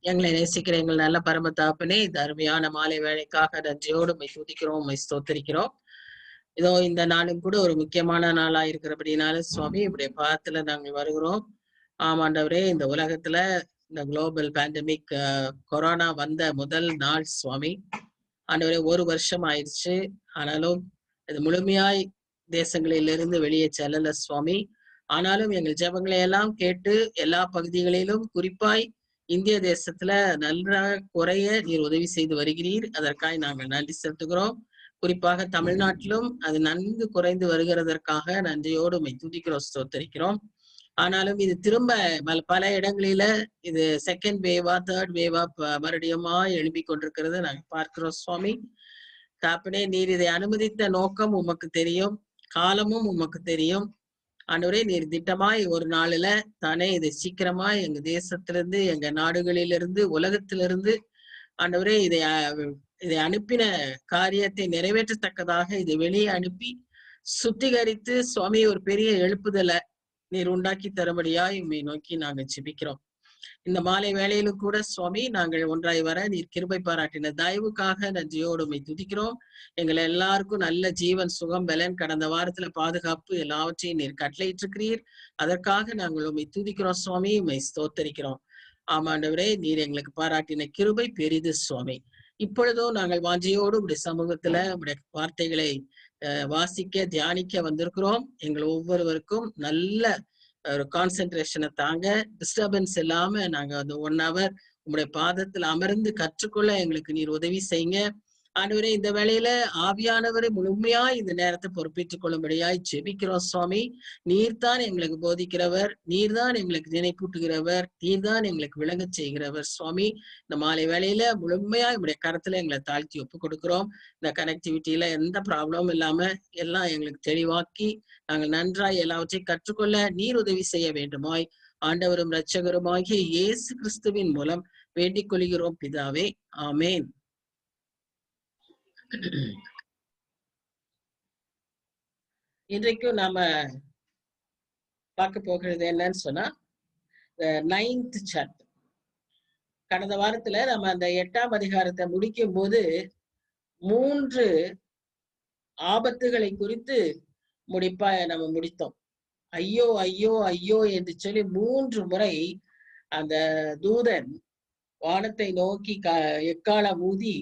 எங்களை நேசிக்கிற எங்கள் நல்ல பரம தாப்பனே, இந்த அருமையான மாலை வேளைக்காக நன்றியோடு உம்மை துதிக்கிறோம், உம்மை ஸ்தோத்தரிக்கிறோம். இதோ இந்த நாளும் கூட ஒரு முக்கியமான நாளா இருக்கிறபடினால சுவாமி இப்படிய பாதத்துல நாங்கள் வருகிறோம். ஆமாண்டவரே, இந்த உலகத்துல இந்த குளோபல் பேண்டமிக் கொரோனா வந்த முதல் நாள் சுவாமி. ஆண்டவரே, ஒரு வருஷம் ஆயிடுச்சு. ஆனாலும் இது முழுமையாய் தேசங்களிலிருந்து வெளியே செல்லல சுவாமி. ஆனாலும் எங்கள் ஜெபங்களை எல்லாம் கேட்டு எல்லா பகுதிகளிலும் குறிப்பாய் இந்திய தேசத்துல நன்றாக குறைய நீர் உதவி செய்து வருகிறீர். அதற்காக நாங்கள் நன்றி செலுத்துகிறோம். குறிப்பாக தமிழ்நாட்டிலும் அது நன்கு குறைந்து வருகிறதற்காக நன்றியோடு உம்மை துதிக்கிறோம், ஸ்தோத்தரிக்கிறோம். ஆனாலும் இது திரும்ப பல இடங்களில இது செகண்ட் வேவா தேர்ட் வேவா மறுபடியுமா எழும்பிக் கொண்டிருக்கிறத நாங்க பார்க்கிறோம் சுவாமி. தாப்பனே, நீர் இதை அனுமதித்த நோக்கம் உமக்கு தெரியும், காலமும் உமக்கு தெரியும். ஆண்டவரே, நீர் திட்டமாய் ஒரு நாளில தானே இதை சீக்கிரமாய் எங்க தேசத்திலிருந்து, எங்க நாடுகளிலிருந்து, உலகத்திலிருந்து ஆண்டவரே இதை அனுப்பின காரியத்தை நிறைவேற்றத்தக்கதாக இதை வெளியே அனுப்பி சுத்திகரித்து சுவாமி ஒரு பெரிய எழுப்புதலை நீர் உண்டாக்கி தரும்படியாய் உம்மை நோக்கி நாங்கள் ஜெபிக்கிறோம். இந்த மாலை வேளையிலும் கூட சுவாமி நாங்கள் ஒன்றாய் வர நீர் கிருபை பாராட்டின தயவுக்காக நன்றியோடு உம்மை துதிக்கிறோம். எங்களை எல்லாருக்கும் நல்ல ஜீவன், சுகம், பலன், கடந்த வாரத்துல பாதுகாப்பு எல்லாவற்றையும் நீர் கட்டளையிட்டிருக்கிறீர். அதற்காக நாங்கள் உம்மை துதிக்கிறோம் சுவாமி, உம்மை ஸ்தோத்தரிக்கிறோம். ஆமாண்டவரே, நீர் எங்களுக்கு பாராட்டின கிருபை பெரிது சுவாமி. இப்பொழுதும் நாங்கள் வாஞ்சையோடு உடைய சமூகத்துல உடைய வார்த்தைகளை வாசிக்க தியானிக்க வந்திருக்கிறோம். எங்கள் ஒவ்வொருவருக்கும் நல்ல ஒரு கான்சென்ட்ரேஷனை தாங்க, டிஸ்டர்பன்ஸ் இல்லாம நாங்க அந்த 1 hour உங்களுடைய பாதத்தில் அமர்ந்து கற்றுக்கொள்ள எங்களுக்கு நீர் உதவி செய்யுங்க. ஆண்டவரே, இந்த வேளையில ஆவியானவரை முழுமையா இந்த நேரத்தை பொறுப்பேற்றுக் கொள்ளும்படியாய் ஜெபிக்கிறோம் சுவாமி. நீர்தான் எங்களுக்கு போதிக்கிறவர், நீர்தான் எங்களுக்கு நினைப்பூட்டுகிறவர், நீர்தான் எங்களுக்கு விளங்க செய்கிறவர் சுவாமி. இந்த மாலை வேளையில முழுமையா உங்களுடைய கரத்துல எங்களை தாழ்த்தி ஒப்பு கொடுக்கிறோம். இந்த கனெக்டிவிட்டியில எந்த ப்ராப்ளமும் இல்லாம எல்லாம் எங்களுக்கு தெளிவாக்கி நாங்கள் நன்றாய் எல்லாவற்றையும் கற்றுக்கொள்ள நீர் உதவி செய்ய வேண்டுமாய் ஆண்டவரும் இரட்சகருமாகிய இயேசு கிறிஸ்துவின் மூலம் வேண்டிக் கொள்கிறோம் பிதாவே, ஆமேன். இன்றைக்கும் நாம பார்க்க போகிறது என்னன்னு சொன்னா 9th chapter. கடந்த வாரத்துல நம்ம அந்த 8ஆம் அதிகாரத்தை முடிக்கும் போது 3 ஆபத்துகளை குறித்து நம்ம முடித்தோம். ஐயோ ஐயோ ஐயோ என்று சொல்லி 3 முறை அந்த தூதன் வானத்தை நோக்கி எக்காலம் ஊதி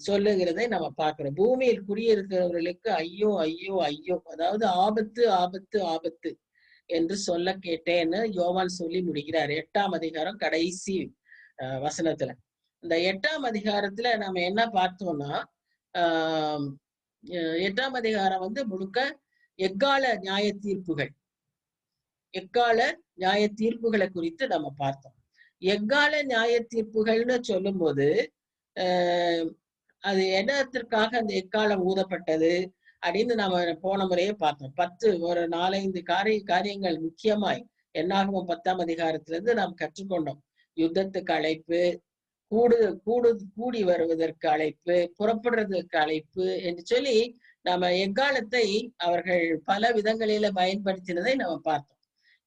சொல்லுகிறதை நம்ம பார்க்கிறோம். பூமியில் குடியிருக்கிறவர்களுக்கு ஐயோ ஐயோ ஐயோ, அதாவது ஆபத்து ஆபத்து ஆபத்து என்று சொல்ல கேட்டேன்னு யோவான் சொல்லி முடிக்கிறார் 8ஆம் அதிகாரம் கடைசி வசனத்துல. இந்த 8ஆம் அதிகாரத்துல நம்ம என்ன பார்த்தோம்னா 8ஆம் அதிகாரம் முழுக்க எக்கால நியாய தீர்ப்புகள், எக்கால நியாய தீர்ப்புகளை குறித்து நம்ம பார்த்தோம். எக்கால நியாய தீர்ப்புகள்னு சொல்லும் போது அது என்னத்திற்காக அந்த எக்காலம் ஊதப்பட்டது அப்படின்னு நம்ம போன முறையே பார்த்தோம். 10 ஒரு 4-5 காரியங்கள் முக்கியமாய் என்னாகும் 10ஆம் அதிகாரத்திலிருந்து நாம் கற்றுக்கொண்டோம். யுத்தத்துக்கு அழைப்பு, கூடி வருவதற்கு அழைப்பு, புறப்படுறதுக்கு அழைப்பு என்று சொல்லி நம்ம எக்காலத்தை அவர்கள் பல விதங்களில பயன்படுத்தினதை நம்ம பார்த்தோம்.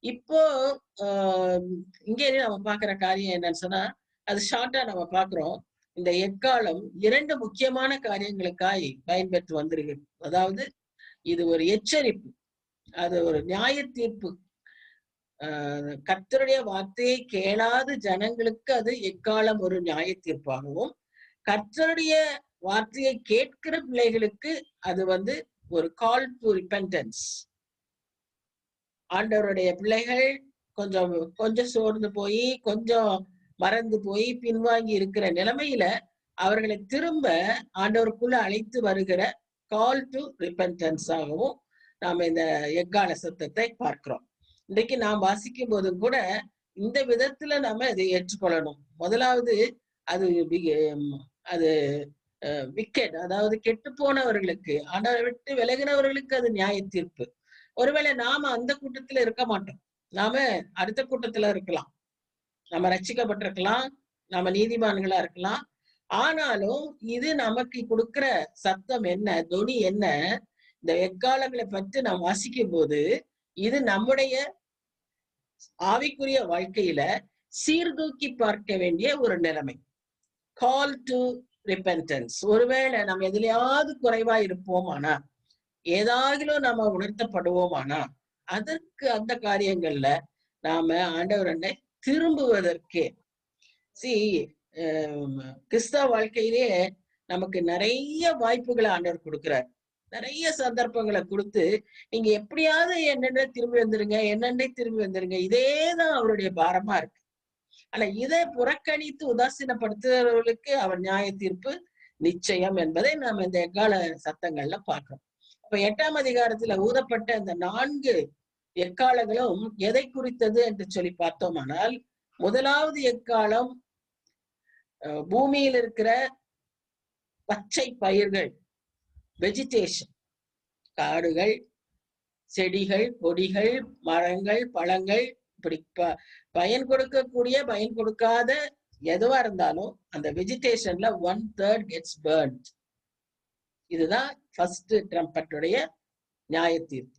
இப்போ இங்கே நம்ம பார்க்கிற காரியம் என்னன்னு சொன்னா, அது ஷார்ட்டா நம்ம பார்க்கிறோம். இந்த எக்காலம் 2 முக்கியமான காரியங்களுக்காய் பயன்பெற்று வந்திருக்கு. அதாவது இது ஒரு எச்சரிப்பு, அது ஒரு நியாய தீர்ப்பு. கர்த்தருடைய வார்த்தையை கேளாத ஜனங்களுக்கு அது எக்காலம் ஒரு நியாய தீர்ப்பாகவும், கர்த்தருடைய வார்த்தையை கேட்கிற பிள்ளைகளுக்கு அது ஒரு கால் டு ரிபெண்டன்ஸ். ஆண்டவருடைய பிள்ளைகள் கொஞ்சம் சோர்ந்து போய், கொஞ்சம் மறந்து போய், பின்வாங்கி இருக்கிற நிலைமையில அவர்களை திரும்ப ஆண்டவருக்குள்ள அழைத்து வருகிற கால் டு ரிபெண்டன்ஸ் ஆகவும் நாம இந்த எக்கால சத்தத்தை பார்க்கிறோம். இன்றைக்கு நாம் வாசிக்கும் போதும் கூட இந்த விதத்துல நாம இதை ஏற்றுக்கொள்ளணும். முதலாவது அது விக்கெட், அதாவது கெட்டு போனவர்களுக்கு, ஆண்டவரை விட்டு விலகினவர்களுக்கு அது நியாய தீர்ப்பு. ஒருவேளை நாம அந்த கூட்டத்துல இருக்க மாட்டோம், நாம அடுத்த கூட்டத்துல இருக்கலாம், நம்ம ரட்சிக்கப்பட்டிருக்கலாம், நாம நீதிமான்களா இருக்கலாம். ஆனாலும் இது நமக்கு கொடுக்கிற சத்தம் என்ன, தொனி என்ன, இந்த எக்காலங்களை பற்றி நாம் வாசிக்கும் போது இது நம்முடைய ஆவிக்குரிய வாழ்க்கையில சீர்தூக்கி பார்க்க வேண்டிய ஒரு நிலைமை. Call to repentance. ஒருவேளை நம்ம எதுலயாவது குறைவா இருப்போமானா, ஏதாகிலும் நாம உணர்த்தப்படுவோமானா, அதற்கு அந்த காரியங்கள்ல நாம ஆண்டவரண்டை திரும்புவதற்கு கிறிஸ்தவ வாழ்க்கையிலேயே நமக்கு நிறைய வாய்ப்புகளை ஆண்டவர் கொடுக்கிறார். நிறைய சந்தர்ப்பங்களை கொடுத்து, நீங்க எப்படியாவது என்னென்ன திரும்பி வந்துருங்க, என்னென்ன திரும்பி வந்துருங்க, இதேதான் அவருடைய பாரமா இருக்கு. ஆனா இதை புறக்கணித்து உதாசீனப்படுத்துறவர்களுக்கு அவர் நியாய தீர்ப்பு நிச்சயம் என்பதை நாம் இந்த எக்கால சத்தங்கள்ல பார்க்கிறோம். அப்ப 8ஆம் அதிகாரத்துல ஊதப்பட்ட இந்த 4 எக்காலங்களும் எதை குறித்தது என்று சொல்லி பார்த்தோமானால், முதலாவது எக்காலம் பூமியில் இருக்கிற பச்சை பயிர்கள், வெஜிடேஷன், காடுகள், செடிகள், கொடிகள், மரங்கள், பழங்கள், இப்படி பயன் கொடுக்கக்கூடிய பயன் கொடுக்காத எதுவா இருந்தாலும் அந்த வெஜிடேஷன்ல 1/3 கெட்ஸ் பர்ன்ட். இதுதான் ஃபர்ஸ்ட் ட்ரம்பட்டுடைய நியாய தீர்ப்பு.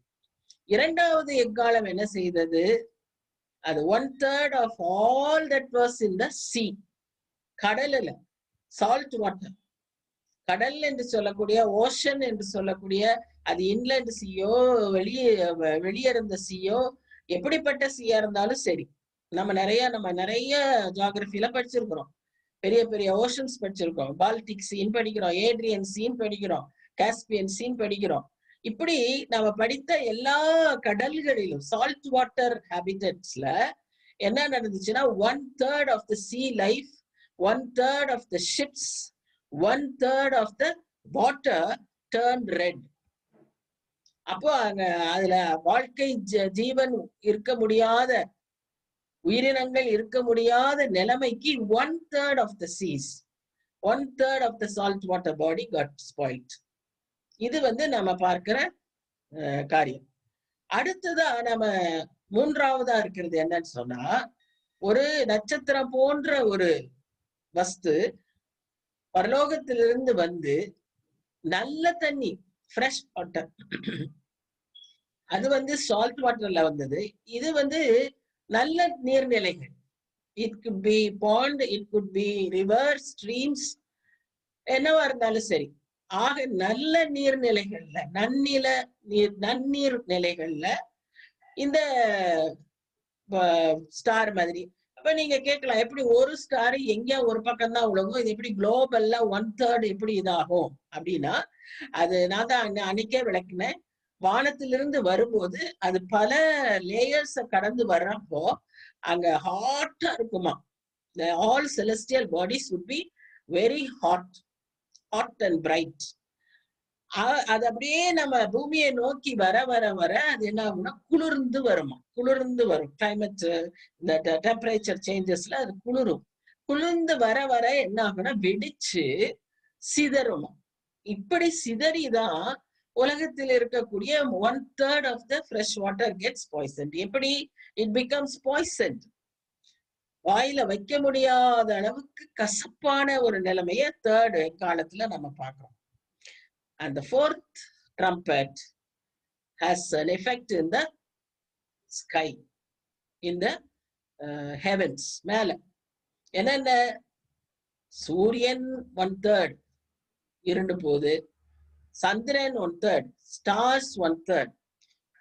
இரண்டாவது எக்காலம் என்ன செய்தது? அது 1/3 of all that was in the sea. கடல்ல சால்ட் வாட்டர், கடல் என்று சொல்லக்கூடிய ஓஷன் என்று சொல்லக்கூடிய அது இன்லேண்ட் சீயோ வெளியே இருந்த சீயோ எப்படிப்பட்ட சீயா இருந்தாலும் சரி, நம்ம நிறைய ஜியோகிராஃபில படிச்சிருக்கிறோம். பெரிய பெரிய ஓஷன்ஸ் படிச்சிருக்கோம். பால்டிக் சீன் படிக்கிறோம், ஏட்ரியன் சீன் படிக்கிறோம், காஸ்பியன் சீன் படிக்கிறோம். இப்படி நம்ம படித்த எல்லா கடல்களிலும் சால்ட் வாட்டர் ஹாபிட்டட்ஸ்ல என்ன நடந்துச்சுன்னா 1/3 of the sea life, 1/3 of the ships, 1/3 of the water turn red. அப்போ அங்க அதுல வாழ்க்கை ஜீவன் இருக்க முடியாத, உயிரினங்கள் இருக்க முடியாத நிலைமைக்கு 1/3 of the seas, 1/3 of the salt water body got spoiled. இது நம்ம பார்க்கிற காரியம். அடுத்ததா நம்ம மூன்றாவதா இருக்கிறது என்னன்னு சொன்னா, ஒரு நட்சத்திரம் போன்ற ஒரு வஸ்து பரலோகத்திலிருந்து வந்து நல்ல தண்ணி, ஃப்ரெஷ் வாட்டர், அது சால்ட் வாட்டர்ல வந்தது. இது நல்ல நீர்நிலைகள். It could be bond, it could be river, streams, என்னவா இருந்தாலும் சரி. ஆக நல்ல நீர்நிலைகள்ல, நன்னீர் நிலைகள்ல இந்த ஸ்டார் மாதிரி. அப்ப நீங்க கேட்கலாம், எப்படி ஒரு ஸ்டார் எங்க ஒரு பக்கம் தான் உலகம், இது எப்படி குளோபல்ல 1/3 எப்படி இதாகும் அப்படின்னா, அது நான் தான் அன்னைக்கே விளக்குனேன். வானத்திலிருந்து வரும்போது அது பல லேயர்ஸ கடந்து வர்றப்போ அங்க ஹாட்டா இருக்குமா. All celestial bodies would be very hot and bright. அது அப்படியே நம்ம பூமியை நோக்கி வர வர வர அது என்ன ஆகும்னா குளிர்ந்து வருமா, குளிர்ந்து வரும். கிளைமேட், இந்த டெம்பரேச்சர் சேஞ்சஸ்ல அது குளிர்ந்து வர வர என்ன ஆகும்னா வெடிச்சு சிதறுமா. இப்படி சிதறிதான் உலகத்தில் இருக்கக்கூடிய 1/3 of the fresh water gets poisoned. எப்படி இட் பிகம்ஸ் பாய்சன்ட்? வாயில வைக்க முடியாத அளவுக்கு கசப்பான ஒரு நிலைமைய தேர்ட் காலத்துல நம்ம பார்க்கிறோம். And the fourth trumpet has an effect in the sky, in the heavens. மேல என்னென்ன? சூரியன் 1/3 இருண்டு போது, சந்திரன் 1/3, ஸ்டார்ஸ் 1/3.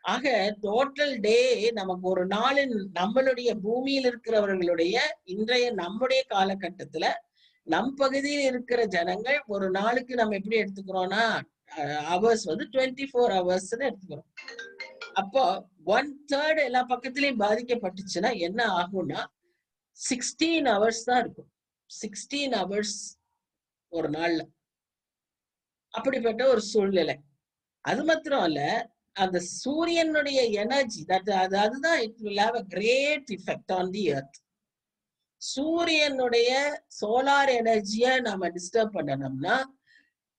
ஆக டோட்டல் டே நமக்கு ஒரு நாளின், நம்மளுடைய பூமியில் இருக்கிறவர்களுடைய இன்றைய நம்முடைய காலகட்டத்துல நம் பகுதியில் இருக்கிற ஜனங்கள் ஒரு நாளுக்கு நம்ம எப்படி எடுத்துக்கிறோம்னா ஹவர்ஸ் 24 ஹவர்ஸ்ன்னு எடுத்துக்கிறோம். அப்போ 1/3 எல்லா பக்கத்திலையும் பாதிக்கப்பட்டுச்சுன்னா என்ன ஆகும்னா 16 ஹவர்ஸ் தான் இருக்கும். 16 ஹவர்ஸ் ஒரு நாள்ல. அப்படிப்பட்ட ஒரு சூழ்நிலை. அது மாத்திரம் இல்ல, அந்த சூரியனுடைய எனர்ஜி, அதுதான் it will have a great effect on the earth. சூரியனுடைய சோலார் எனர்ஜிய நாம டிஸ்டர்ப் பண்ணணும்னா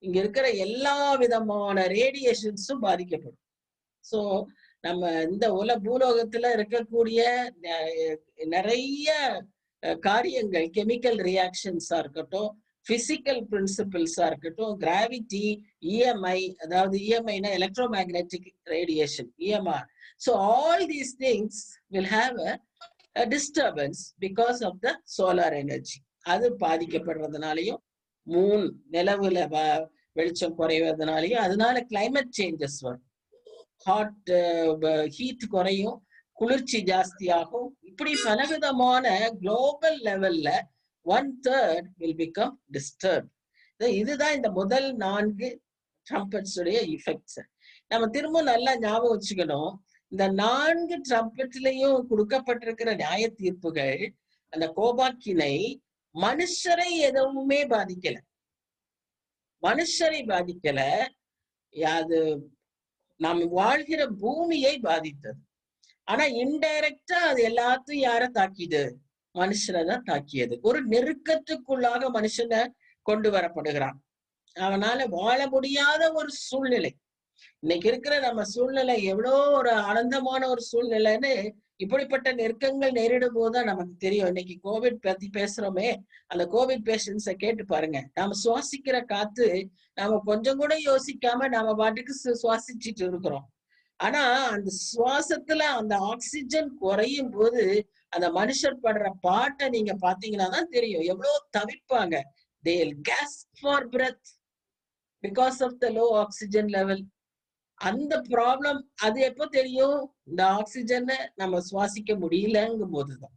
இங்க இருக்கிற எல்லா விதமான ரேடியேஷன்ஸும் பாதிக்கப்படும். சோ நம்ம இந்த பூலோகத்துல இருக்கக்கூடிய நிறைய காரியங்கள், கெமிக்கல் ரியாக்ஷன்ஸா இருக்கட்டும், பிசிக்கல் பிரின்சிபிள்ஸா இருக்கட்டும், கிராவிட்டி, EMI, அதாவது EMIனா electromagnetic radiation, EMR. So all these things will have a disturbance because of the solar energy. அது பாதிக்கப்படுறதுனாலையும், மூன் நிலவுல வெளிச்சம் குறைவதனாலையும், அதனால கிளைமேட் சேஞ்சஸ் வரும். ஹீட் குறையும், குளிர்ச்சி ஜாஸ்தியாகும். இப்படி பலவிதமான குளோபல் லெவல்ல 1/3 will become disturbed. இதுதான் இந்த முதல் 4 ட்ரம்பட்ஸ் உடைய இஃபெக்ட்ஸ். நம்ம திரும்ப நல்லா ஞாபகம் வச்சுக்கணும், இந்த 4 ட்ரம்பட்லயும் கொடுக்கப்பட்டிருக்கிற நியாய தீர்ப்புகள், அந்த கோபாக்கினை மனுஷரை எதுவுமே பாதிக்கல, மனுஷரை பாதிக்கல. அது நாம் வாழ்கிற பூமியை பாதித்தது. ஆனா இன்டைரக்டா அது எல்லாத்தையும் யார தாக்கிது? மனுஷனை தான் தாக்கியது. ஒரு நெருக்கத்துக்குள்ளாக மனுஷனை கொண்டு வரப்படுகிறான். அவனால வாழ முடியாத ஒரு சூழ்நிலை. இன்னைக்கு இருக்கிற நம்ம சூழ்நிலை எவ்வளோ ஒரு ஆனந்தமான ஒரு சூழ்நிலைன்னு இப்படிப்பட்ட நெருக்கங்கள் நேரிடும் போதுதான் நமக்கு தெரியும். இன்னைக்கு கோவிட் பத்தி பேசுறோமே, அந்த கோவிட் பேஷண்ட்ஸை கேட்டு பாருங்க. நாம சுவாசிக்கிற காத்து நாம கொஞ்சம் கூட யோசிக்காம நாம பாட்டுக்கு சுவாசிச்சுட்டு இருக்கிறோம். ஆனா அந்த சுவாசத்துல அந்த ஆக்சிஜன் குறையும் போது அந்த மனுஷர் படுற பாட்டை நீங்க பாத்தீங்கன்னா தான் தெரியும். எவ்வளவு தவிப்பாங்க. they'll gasp for breath because of the low oxygen level. அந்த ப்ராப்ளம் அது எப்போ தெரியும்? இந்த ஆக்சிஜனை நம்ம சுவாசிக்க முடியலங்கும் போதுதான்.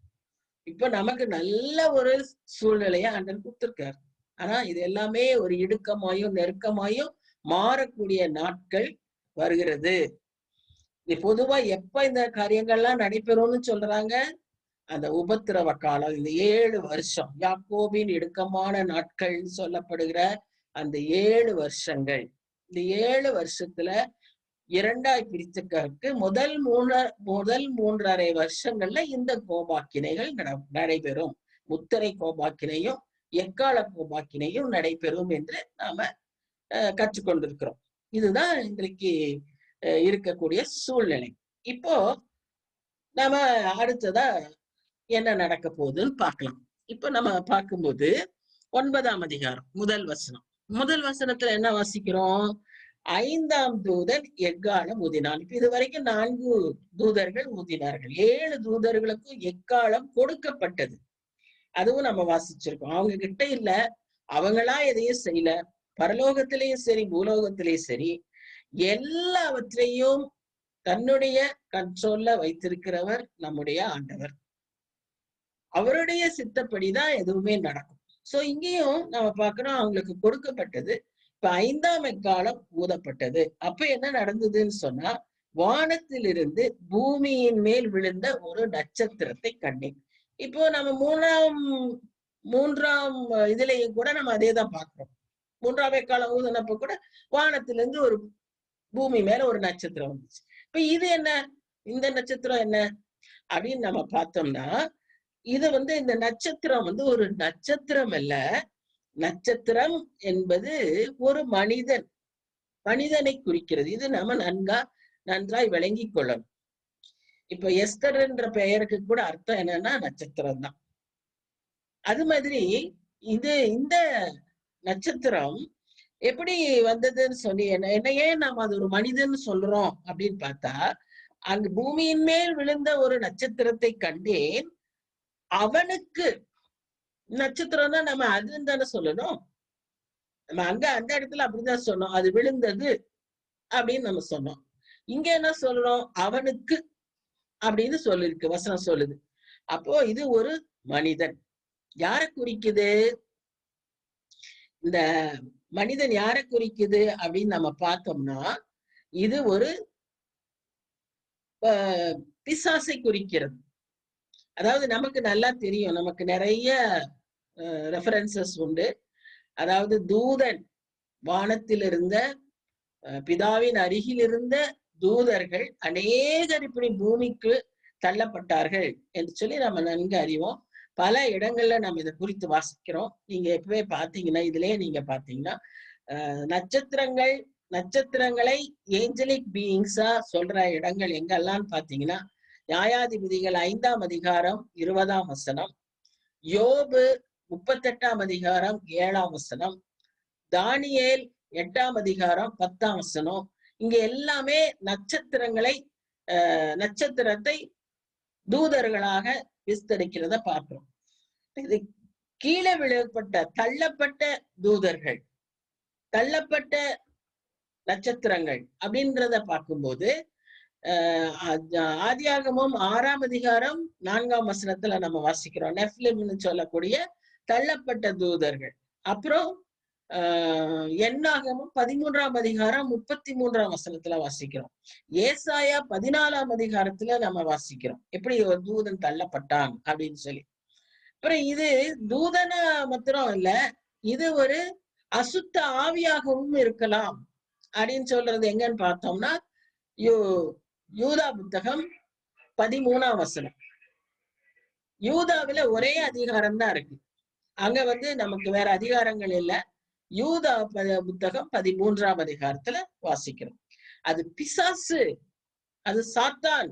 இப்ப நமக்கு நல்ல ஒரு சூழ்நிலைய ஆண்டவர் கொடுத்திருக்காரு. ஆனா இது எல்லாமே ஒரு இடுக்கமாயும் நெருக்கமாயும் மாறக்கூடிய நாட்கள் வருகிறது. பொதுவா எப்ப இந்த காரியங்கள்லாம் நடைபெறும்னு சொல்றாங்க? அந்த உபத்திரவ காலம், இந்த 7 வருஷம், யாக்கோபின் இடுக்கமான நாட்கள் சொல்லப்படுகிற அந்த 7 வருஷங்கள். இந்த 7 வருஷத்துல 2ஆய் பிரித்துக்கு முதல் 3.5 வருஷங்கள்ல இந்த கோபாக்கினைகள் நடைபெறும். முத்திரை கோபாக்கினையும் எக்கால கோபாக்கினையும் நடைபெறும் என்று நாம கற்றுக்கொண்டிருக்கிறோம். இதுதான் இன்றைக்கு இருக்கக்கூடிய சூழ்நிலை. இப்போ நாம அடுத்ததா என்ன நடக்க போகுதுன்னு பார்க்கலாம். இப்ப நம்ம பார்க்கும்போது 9ஆம் அதிகாரம் முதல் வசனத்துல என்ன வாசிக்கிறோம்? 5ஆம் தூதன் எக்காலம் ஊதினான். இப்ப இது வரைக்கும் 4 தூதர்கள் ஊதினார்கள். 7 தூதர்களுக்கும் எக்காலம் கொடுக்கப்பட்டது. அதுவும் நம்ம வாசிச்சிருக்கோம். அவங்க கிட்ட இல்ல, அவங்களா எதையும் செய்யல. பரலோகத்திலையும் சரி பூலோகத்திலையும் சரி எல்லாவற்றையும் தன்னுடைய கண்ட்ரோல்ல வைத்திருக்கிறவர் நம்முடைய ஆண்டவர். அவருடைய சித்தப்படிதான் எதுவுமே நடக்கும். சோ இங்கேயும் நம்ம பார்க்கிறோம், அவங்களுக்கு கொடுக்கப்பட்டது. இப்ப 5ஆம் எக்காலம் ஊதப்பட்டது. அப்ப என்ன நடந்ததுன்னு சொன்னா, வானத்திலிருந்து பூமியின் மேல் விழுந்த ஒரு நட்சத்திரத்தை கண்டேன். இப்போ நம்ம மூன்றாம் இதுலயும் கூட நம்ம அதே தான் பார்க்கிறோம். 3ஆம் எக்காலம் ஊதினப்ப கூட வானத்திலிருந்து ஒரு பூமி மேல ஒரு நட்சத்திரம் வந்துச்சு. இப்ப இது என்ன, இந்த நட்சத்திரம் என்ன அப்படின்னு நம்ம பார்த்தோம்னா, இது இந்த நட்சத்திரம் ஒரு நட்சத்திரம் அல்ல. நட்சத்திரம் என்பது ஒரு மனிதனை குறிக்கிறது. இது நம்ம நன்றாய் விளங்கி கொள்ளணும். இப்ப எஸ்தர் என்ற பெயருக்கு கூட அர்த்தம் என்னன்னா நட்சத்திரம் தான். அது மாதிரி இந்த நட்சத்திரம் எப்படி வந்ததுன்னு சொல்லி என்னையே நாம அது ஒரு மனிதன் சொல்றோம் அப்படின்னு பார்த்தா, அங்கு பூமியின் மேல் விழுந்த ஒரு நட்சத்திரத்தை கண்டேன். அவனுக்கு நட்சத்திரம்னா நம்ம அதுன்னு தானே சொல்லணும். நம்ம அந்த இடத்துல அப்படிதான் சொன்னோம், அது விழுந்தது அப்படின்னு நம்ம சொன்னோம். இங்க என்ன சொல்றோம்? அவனுக்கு அப்படின்னு சொல்லிருக்கு, வசனம் சொல்லுது. அப்போ இது ஒரு மனிதன். யாரை குறிக்குது? இந்த மனிதன் யாரை குறிக்குது அப்படின்னு நம்ம பார்த்தோம்னா, இது ஒரு பிசாசை குறிக்கிறது. அதாவது நமக்கு நல்லா தெரியும், நமக்கு நிறைய ரெஃபரன்சஸ் உண்டு. அதாவது தூதன், வானத்தில் இருந்த பிதாவின் அருகில் இருந்த தூதர்கள் அநேகர் இப்படி பூமிக்கு தள்ளப்பட்டார்கள் என்று சொல்லி நம்ம நன்கு அறிவோம். பல இடங்கள்ல நம்ம இதை குறித்து வாசிக்கிறோம். நீங்க எப்பவே பாத்தீங்கன்னா, இதுலயே நீங்க பாத்தீங்கன்னா, நட்சத்திரங்களை ஏஞ்சலிக் பீயிங்ஸா சொல்ற இடங்கள் எங்கெல்லாம் பாத்தீங்கன்னா, நியாயாதிபதிகள் 5ஆம் அதிகாரம் 20ஆம் வசனம், யோபு 38ஆம் அதிகாரம் 7ஆம் வசனம், தானியேல் 8ஆம் அதிகாரம் 10ஆம் வசனம். இங்க எல்லாமே நட்சத்திரத்தை தூதர்களாக விஸ்தரிக்கிறத பார்க்கிறோம். இது கீழே விழப்பட்ட தள்ளப்பட்ட தூதர்கள், தள்ளப்பட்ட நட்சத்திரங்கள் அப்படின்றத பார்க்கும்போது ஆதியாகமம் 6ஆம் அதிகாரம் 4ஆம் வசனத்துல நம்ம வாசிக்கிறோம். நெஃப்லிம்னு சொல்லக்கூடிய தள்ளப்பட்ட தூதர்கள். அப்புறம் எண்ணாகமம் 13ஆம் அதிகாரம் 33ஆம் வசனத்துல வாசிக்கிறோம். ஏசாயா 14ஆம் அதிகாரத்துல நம்ம வாசிக்கிறோம் எப்படி ஒரு தூதன் தள்ளப்பட்டான் அப்படின்னு சொல்லி. அப்புறம் இது தூதன மாத்திரம் இல்ல, இது ஒரு அசுத்த ஆவியாகவும் இருக்கலாம் அப்படின்னு சொல்றது எங்கன்னு பார்த்தோம்னா யூதா புத்தகம் 13ஆம் வசனம். யூதாவில ஒரே அதிகாரம் தான் இருக்கு, அங்க நமக்கு வேற அதிகாரங்கள் இல்ல. யூதா புத்தகம் 13ஆம் அதிகாரத்துல வாசிக்கிறோம். அது பிசாசு, அது சாத்தான்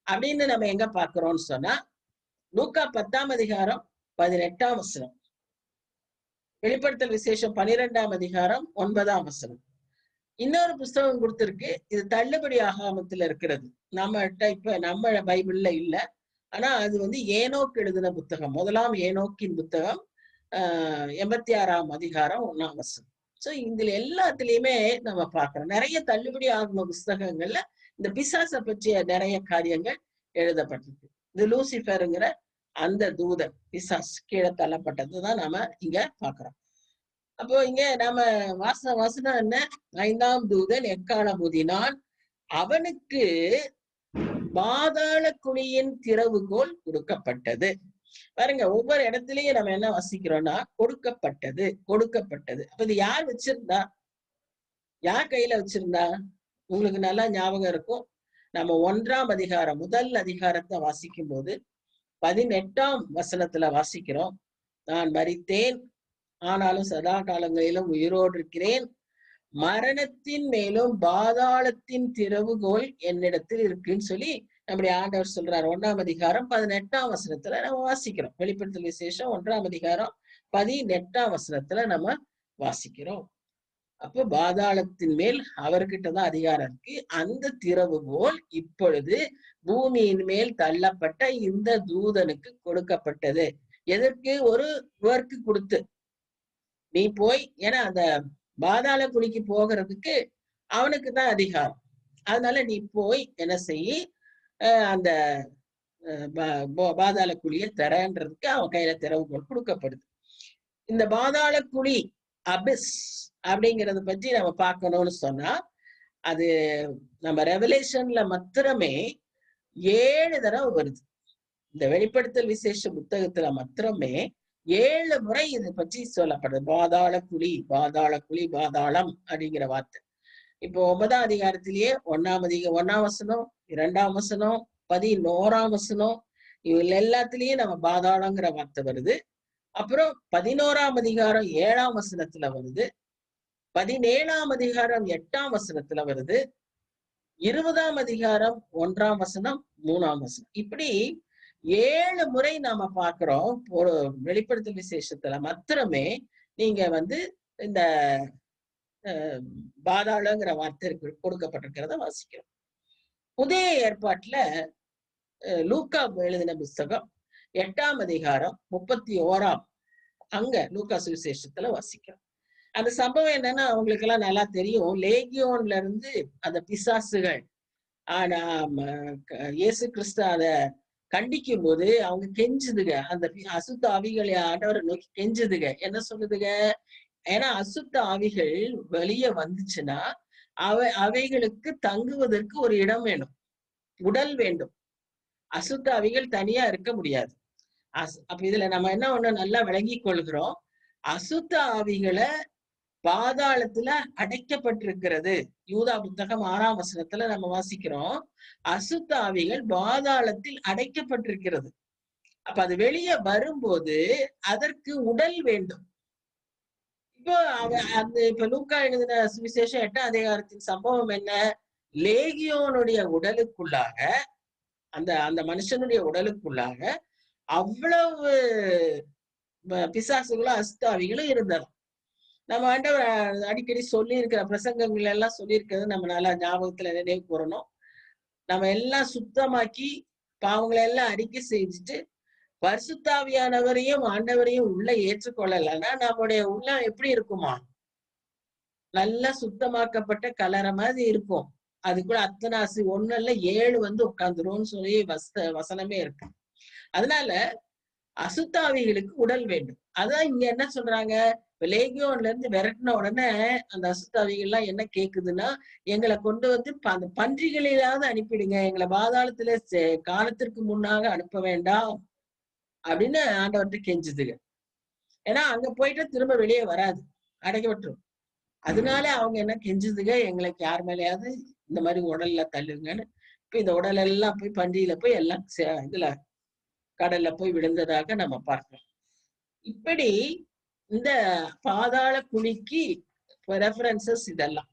அப்படின்னு நம்ம எங்க பாக்குறோம்னு சொன்னா லூக்கா 10ஆம் அதிகாரம் 18ஆம் வசனம், வெளிப்படுத்தல் விசேஷம் 12ஆம் அதிகாரம் 9ஆம் வசனம். இன்னொரு புஸ்தகம் கொடுத்திருக்கு, இது தள்ளுபடி ஆகாமத்துல இருக்கிறது. நம்ம பைபிள்ல இல்ல, ஆனா அது ஏனோக்கு எழுதின புத்தகம், முதலாம் ஏனோக்கின் புத்தகம் 86ஆம் அதிகாரம் 1ஆம் வசனம். சோ இதுல எல்லாத்துலயுமே நம்ம பார்க்கிறோம், நிறைய தள்ளுபடி ஆகம புஸ்தகங்கள்ல இந்த பிசாச பற்றிய நிறைய காரியங்கள் எழுதப்பட்டிருக்கு. இது லூசிஃபருங்கிற அந்த தூதன் பிசாஸ் கீழே தள்ளப்பட்டதுதான் நாம இங்க பாக்குறோம். அப்போ இங்க நாம வாசனம் என்ன? 5ஆம் தூதன் எக்காளம் ஊதினான், அவனுக்கு பாதாள குழியின் திறவுகோல் கொடுக்கப்பட்டது. பாருங்க, ஒவ்வொரு இடத்துலயும் நம்ம என்ன வாசிக்கிறோம்னா கொடுக்கப்பட்டது, கொடுக்கப்பட்டது. அப்ப இது யார் வச்சிருந்தா, யார் கையில வச்சிருந்தா? உங்களுக்கு நல்லா ஞாபகம் இருக்கும், நம்ம 1ஆம் அதிகாரம் முதல் அதிகாரத்தை வாசிக்கும் போது 18ஆம் வசனத்துல வாசிக்கிறோம், நான் மரித்தேன் ஆனாலும் சதா காலங்களிலும் உயிரோடு இருக்கிறேன், மரணத்தின் மேலும் பாதாளத்தின் திறவுகோல் என்னிடத்தில் இருக்குன்னு சொல்லி நம்முடைய ஆண்டவர் சொல்றாரு. 1ஆம் அதிகாரம் 18ஆம் வசனத்துல நம்ம வாசிக்கிறோம். வெளிப்படுத்தல் விசேஷம் 1ஆம் அதிகாரம் 18ஆம் வசனத்துல நம்ம வாசிக்கிறோம். அப்போ பாதாளத்தின் மேல் அவர்கிட்டதான் அதிகாரம் இருக்கு. அந்த திறவுகோல் இப்பொழுது பூமியின் மேல் தள்ளப்பட்ட இந்த தூதனுக்கு கொடுக்கப்பட்டது. எதற்கு? ஒரு ஒர்க்கு கொடுத்து, நீ போய், ஏன்னா அந்த பாதாள குழிக்கு போகிறதுக்கு அவனுக்கு தான் அதிகாரம். அதனால நீ போய் என்ன செய்ய, அந்த பாதாள குழியை தரன்றதுக்கு அவன் கையில திறவுகோல் கொடுக்கப்படுது. இந்த பாதாள குழி அபிஸ் அப்படிங்கறத பற்றி நம்ம பார்க்கணும்னு சொன்னா, அது நம்ம ரெவலேஷன்ல மாத்திரமே 7 தடவை வருது. இந்த வெளிப்படுத்தல் விசேஷ புத்தகத்துல மாத்திரமே 7 முறை இதை பற்றி சொல்லப்படுது. பாதாள குழி, பாதாள குழி, பாதாளம் அப்படிங்கிற வார்த்தை. இப்போ 9ஆம் அதிகாரத்திலேயே 1ஆம் வசனம், 2ஆம் வசனம், 11ஆம் வசனம், இவங்க எல்லாத்திலயும் நம்ம பாதாளங்கிற வார்த்தை வருது. அப்புறம் 11ஆம் அதிகாரம் 7ஆம் வசனத்துல வருது, 17ஆம் அதிகாரம் 8ஆம் வசனத்துல வருது, 20ஆம் அதிகாரம் 1ஆம் வசனம், 3ஆம் வசனம். இப்படி 7 முறை நாம பாக்குறோம். ஒரு வெளிப்படுத்தல் விசேஷத்துல மாத்திரமே நீங்க இந்த பாதாளங்கிற வார்த்தை கொடுக்கப்பட்டிருக்கிறத வாசிக்கிறோம். புதிய ஏற்பாட்டுல லூக்கா எழுதின புஸ்தகம் 8ஆம் அதிகாரம் 31ஆம், அங்க லூக்கா சுவிசேஷத்துல வாசிக்கிறோம். அந்த சம்பவம் என்னன்னா அவங்களுக்கு எல்லாம் நல்லா தெரியும். லேகியோன்ல இருந்து அந்த பிசாசுகள் இயேசு கிறிஸ்து அத கண்டிக்கும் போது அவங்க கெஞ்சுதுங்க, அந்த அசுத்த ஆவிகளை ஆண்டவரை நோக்கி கெஞ்சுதுங்க. என்ன சொல்லுதுங்க? ஏன்னா அசுத்த ஆவிகள் வெளியே வந்துச்சுன்னா அவைகளுக்கு தங்குவதற்கு ஒரு இடம் வேணும், உடல் வேண்டும். அசுத்த ஆவிகள் தனியா இருக்க முடியாது. அப்ப இதுல நம்ம என்ன ஒண்ணு நல்லா விளங்கி கொள்கிறோம், அசுத்த ஆவிகளை பாதாளத்துல அடைக்கப்பட்டிருக்கிறது. யூதா புத்தகம் 6ஆம் வசனத்துல நம்ம வாசிக்கிறோம், அசுத்த ஆவிகள் பாதாளத்தில் அடைக்கப்பட்டிருக்கிறது. அப்ப அது வெளியே வரும்போது அதற்கு உடல் வேண்டும். இப்ப லூக்கா எழுதின சுவிசேஷம் 8ஆம் அதிகாரத்தின் சம்பவம் என்ன? லேகியோனுடைய உடலுக்குள்ளாக, அந்த மனுஷனுடைய உடலுக்குள்ளாக அவ்வளவு பிசாசுகளும் அசுத்தாவிகளும் இருந்ததாம். நம்ம ஆண்டவர் அடிக்கடி சொல்லி இருக்கிற பிரசங்கங்கள் எல்லாம் சொல்லியிருக்கிறது நம்ம நல்லா ஞாபகத்துல நினைவு கூறணும். நம்ம எல்லாம் சுத்தமாக்கி பாவங்களை எல்லாம் அறிக்கை செஞ்சுட்டு பரிசுத்தாவியானவரையும் ஆண்டவரையும் உள்ள ஏற்றுக்கொள்ளலைன்னா நம்முடைய உள்ளம் எப்படி இருக்குமா? நல்லா சுத்தமாக்கப்பட்ட கலரை மாதிரி இருக்கும். அதுக்குள்ள அத்தனாசி 1 7 உட்கார்ந்துரும்னு சொல்லி வசனமே இருக்கு. அதனால அசுத்தாவிகளுக்கு உடல் வேண்டும். அதான் இங்க என்ன சொல்றாங்க, லேகியோன்ல இருந்து விரட்டின உடனே அந்த அசுத்தாவிகள் எல்லாம் என்ன கேக்குதுன்னா, எங்களை கொண்டு அந்த பன்றிகளிலாவது அனுப்பிடுங்க, எங்களை பாதாளத்துல காலத்திற்கு முன்னாக அனுப்ப வேண்டாம் அப்படின்னு ஆண்டவர்கிட்ட கெஞ்சுதுங்க. ஏன்னா அங்க போயிட்டு திரும்ப வெளியே வராது, அடைக்க விட்டுரும். அதனால அவங்க என்ன கெஞ்சுதுங்க, எங்களுக்கு யார் மேலேயாவது இந்த மாதிரி உடல்ல தள்ளுங்கன்னு. இப்ப இந்த உடல் எல்லாம் போய் பன்றியில போய் எல்லாம் இதுல கடல்ல போய் விழுந்ததாக நம்ம பார்க்கிறோம். இப்படி இந்த பாதாள குழிக்கு ரெஃபரன்சஸ் இதெல்லாம்.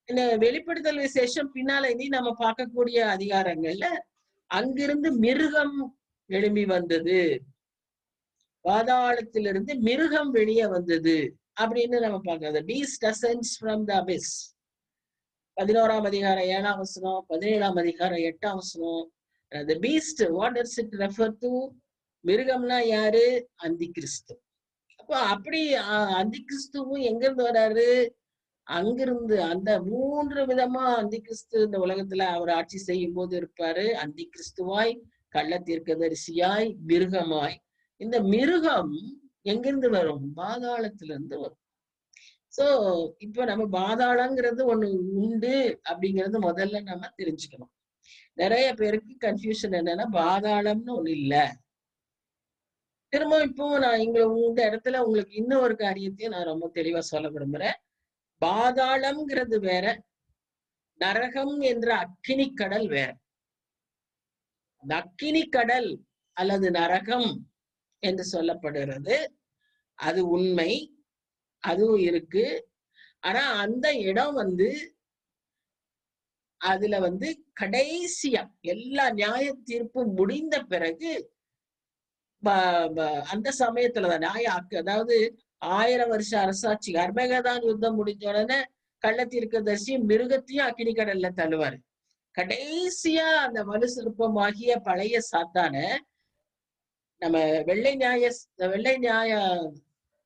இந்த வெளிப்படுத்தல் விசேஷம் பின்னால இனி நம்ம பார்க்கக்கூடிய அதிகாரங்கள்ல அங்கிருந்து மிருகம் எழும்பி வந்தது, பாதாளத்திலிருந்து மிருகம் வெளியே வந்தது அப்படின்னு நம்ம பார்க்கறது. பீஸ்ட் அசென்ட்ஸ் ஃப்ரம் தி அபிஸ். 11ஆம் அதிகாரம் 7ஆம் வசனம், 17ஆம் அதிகாரம் 8ஆம் வசனம். The beast, what does it refer to? மிருகம்னா யாரு? அந்தி கிறிஸ்து. அப்போ அப்படி அந்தி கிறிஸ்துவும் எங்கிருந்து வராரு? அங்கிருந்து. அந்த 3 விதமா அந்தி கிறிஸ்து இந்த உலகத்துல அவர் ஆட்சி செய்யும் போது இருப்பாரு. அந்தி கிறிஸ்துவாய், கள்ள தீர்க்கதரிசியாய், மிருகமாய். இந்த மிருகம் எங்கிருந்து வரும்? பாதாளத்திலிருந்து வரும். சோ இப்ப நம்ம பாதாளங்கிறது ஒண்ணு உண்டு அப்படிங்கறது முதல்ல நம்ம தெரிஞ்சுக்கணும். நிறைய பேருக்கு கன்ஃபியூஷன் என்னன்னா, பாதாளம்னு ஒண்ணு இல்ல. திரும்ப இப்போ நான் இந்த இடத்துல உங்களுக்கு இன்னொரு காரியத்தையும் நான் ரொம்ப தெளிவா சொல்ல விரும்புறேன். பாதாளம்ங்கிறது வேற, நரகம் என்ற அக்கினி கடல் வேற. அந்த அக்கினி கடல் அல்லது நரகம் என்று சொல்லப்படுகிறது, அது உண்மை, அதுவும் இருக்கு. ஆனா அந்த இடம் அதுல கடைசியா எல்லா நியாய தீர்ப்பு முடிந்த பிறகு அந்த சமயத்துலதான் அதாவது 1000 வருஷ அரசாட்சி, அர்மேகதான் யுத்தம் முடிஞ்ச உடனே கள்ள தீர்க்கதரிசி மிருகத்தையும் அக்கினி கடல்ல தள்ளுவாரு. கடைசியா அந்த மனு சிற்பமாகிய பழைய சாத்தான நம்ம வெள்ளை நியாய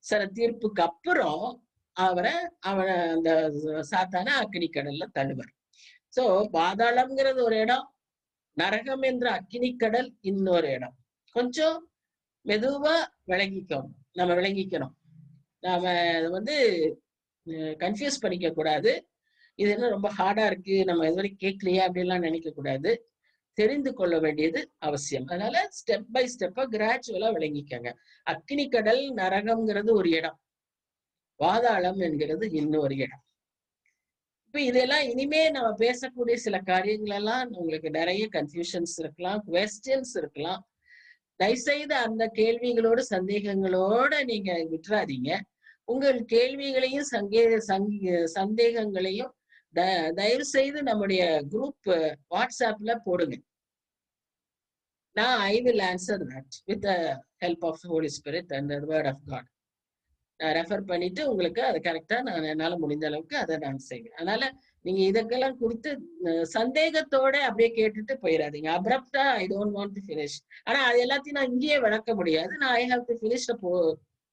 சர தீர்ப்புக்கு அப்புறம் அவனை அந்த சாத்தான அக்கினி கடல்ல தள்ளுவார். சோ பாதாளம்ங்கிறது ஒரு இடம், நரகம் என்ற அக்கினி கடல் இன்னொரு இடம். கொஞ்சம் மெதுவா விளங்கிக்கணும். நாம கன்ஃபியூஸ் பண்ணிக்க கூடாது. இது என்ன ரொம்ப ஹார்டா இருக்கு, நம்ம இது வரைக்கும் கேட்கலையா அப்படின்லாம் நினைக்க கூடாது. தெரிந்து கொள்ள வேண்டியது அவசியம். அதனால ஸ்டெப் பை ஸ்டெப்பா கிராஜுவலா விளங்கிக்கங்க. அக்கினி கடல், நரகம்ங்கிறது ஒரு இடம், பாதாளம் என்கிறது இன்னொரு இடம். இப்ப இதெல்லாம் இனிமே நம்ம பேசக்கூடிய சில காரியங்கள் எல்லாம் உங்களுக்கு நிறைய கன்ஃபியூஷன்ஸ் இருக்கலாம், குவெஸ்டின்ஸ் இருக்கலாம். தயவுசெய்து அந்த கேள்விகளோடு சந்தேகங்களோட நீங்க விட்டுறாதீங்க. உங்கள் கேள்விகளையும் சந்தேகங்களையும் தயவு செய்து நம்முடைய குரூப் வாட்ஸ்அப்ல போடுங்க. I will answer that with the help of the Holy Spirit and the word of God. நான் ரெஃபர் பண்ணிட்டு உங்களுக்கு அது கரெக்டா நான் என்னால முடிந்த அளவுக்கு அதை நான் செய்வேன். அதனால நீங்க இதற்கெல்லாம் குறித்து சந்தேகத்தோட அப்படியே கேட்டுட்டு போயிடாதீங்க. Abruptly I don't want to finish. ஆனா அது எல்லாத்தையும் நான் இங்கேயே விளக்க முடியாது. நான் I have to finish the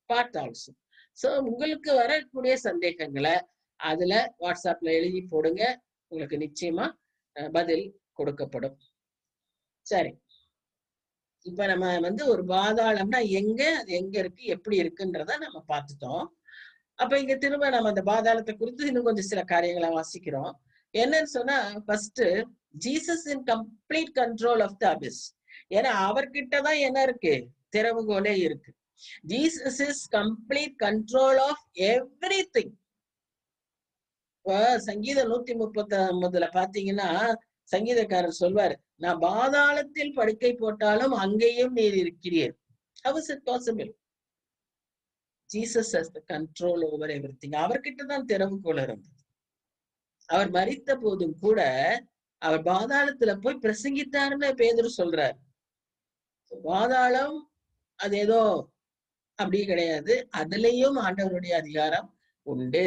part also. So உங்களுக்கு வரக்கூடிய சந்தேகங்களை அதுல வாட்ஸ்அப்ல எழுதி போடுங்க, உங்களுக்கு நிச்சயமா பதில் கொடுக்கப்படும். சரி, இப்ப நம்ம ஒரு பாதாளம்னா எங்க இருக்கு, எப்படி இருக்குன்றத நம்ம பார்த்துட்டோம். அப்ப இங்க திரும்ப நம்ம அந்த பாதாளத்தை குறித்து இன்னும் கொஞ்சம் சில காரியங்களை வாசிக்கிறோம். என்னன்னு சொன்னா, first Jesus in complete control of the abyss. ஏன்னா அவர்கிட்டதான் என்ன இருக்கு, திறவுகோலே இருக்கு. Jesus is complete control of everything. சங்கீதம் 139 பாத்தீங்கன்னா சங்கீதக்காரர் சொல்வார், நான் பாதாளத்தில் படுக்கை போட்டாலும் அங்கேயும் நீர் இருக்கிறீர். How is it possible? Jesus has the control over everything. அவர்கிட்டதான் திறவுகோல் இருந்தது. அவர் மரித்த போதும் கூட அவர் பாதாளத்துல போய் பிரசங்கித்தாருன்னு பேதுரு சொல்றார். பாதாளம் அது ஏதோ அப்படி கிடையாது, அதுலயும் ஆண்டவருடைய அதிகாரம் உண்டு.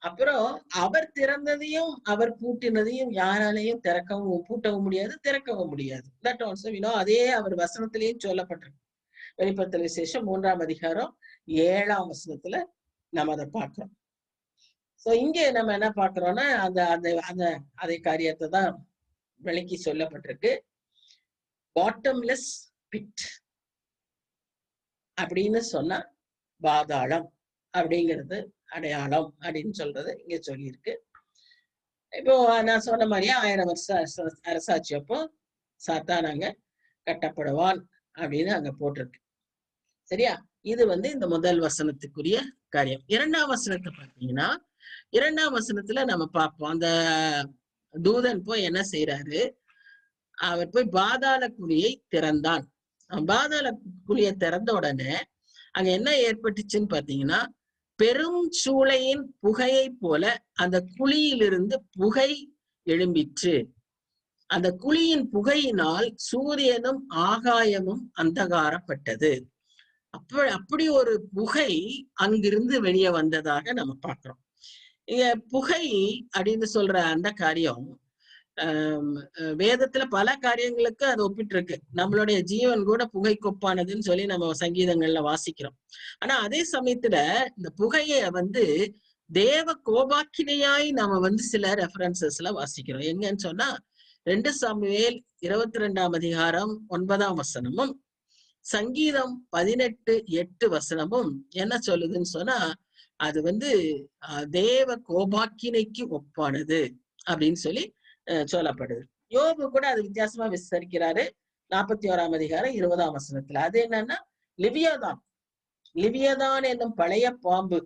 அப்புறம் அவர் திறந்ததையும் அவர் பூட்டினதையும் யாராலையும் திறக்கவும் பூட்டவும் முடியாது, திறக்கவும் முடியாது. That also we know. அதே அவர் வசனத்திலேயும் சொல்லப்பட்டிருக்கு. வெளிப்படுத்தல் விசேஷம் 3ஆம் அதிகாரம் 7ஆம் வசனத்துல நம்ம அதை பார்க்கிறோம். சோ இங்க நம்ம என்ன பார்க்கிறோம்னா அந்த அந்த அந்த அதே காரியத்தை தான் விளக்கி சொல்லப்பட்டிருக்கு. பாட்டம்லெஸ் பிட் அப்படின்னு சொன்னா பாதாளம் அப்படிங்கிறது அடையாளம் அப்படின்னு சொல்றது இங்க சொல்லியிருக்கு. இப்போ நான் சொன்ன மாதிரியே 1000 வருஷம் அரசாட்சி அப்போ சாத்தான் அங்க கட்டப்படுவான் அப்படின்னு அங்க போட்டிருக்கு. சரியா? இது இந்த முதல் வசனத்துக்குரிய காரியம். 2ஆம் வசனத்தை பார்த்தீங்கன்னா 2ஆம் வசனத்துல நம்ம பார்ப்போம். அந்த தூதன் போய் என்ன செய்யறாரு? அவர் போய் பாதாள குழியை திறந்தான். பாதாள குழியை திறந்த உடனே அங்க என்ன ஏற்பட்டுச்சுன்னு பாத்தீங்கன்னா, பெரும் சூளையின் புகையை போல அந்த குழியிலிருந்து புகை எழும்பிற்று. அந்த குழியின் புகையினால் சூரியனும் ஆகாயமும் அந்தகாரப்பட்டது. அப்படி ஒரு புகை அங்கிருந்து வெளியே வந்ததாக நம்ம பார்க்கிறோம். இங்க புகை அப்படின்னு சொல்ற அந்த காரியம் வேதத்துல பல காரியங்களுக்கு அது ஒப்பிட்டு இருக்கு. நம்மளுடைய ஜீவன் கூட புகை கொப்பானதுன்னு சொல்லி நம்ம சங்கீதங்கள்ல வாசிக்கிறோம். ஆனா அதே சமயத்துல இந்த புகைய தேவ கோபாக்கினையாய் நாம சில ரெஃபரன்சஸ்ல வாசிக்கிறோம். எங்கன்னு சொன்னா 2 சாமுவேல் 22ஆம் அதிகாரம் 9ஆம் வசனமும் சங்கீதம் 18:8 வசனமும் என்ன சொல்லுதுன்னு சொன்னா, அது தேவ கோபாக்கினைக்கு ஒப்பானது அப்படின்னு சொல்லி சொல்லப்படுது. யோபு கூட அது வித்தியாசமா விசாரிக்கிறாரு 41ஆம் அதிகாரம் 20ஆம் வசனத்துல. அது என்னன்னா லிவியதான் என்னும் பழைய பாம்பு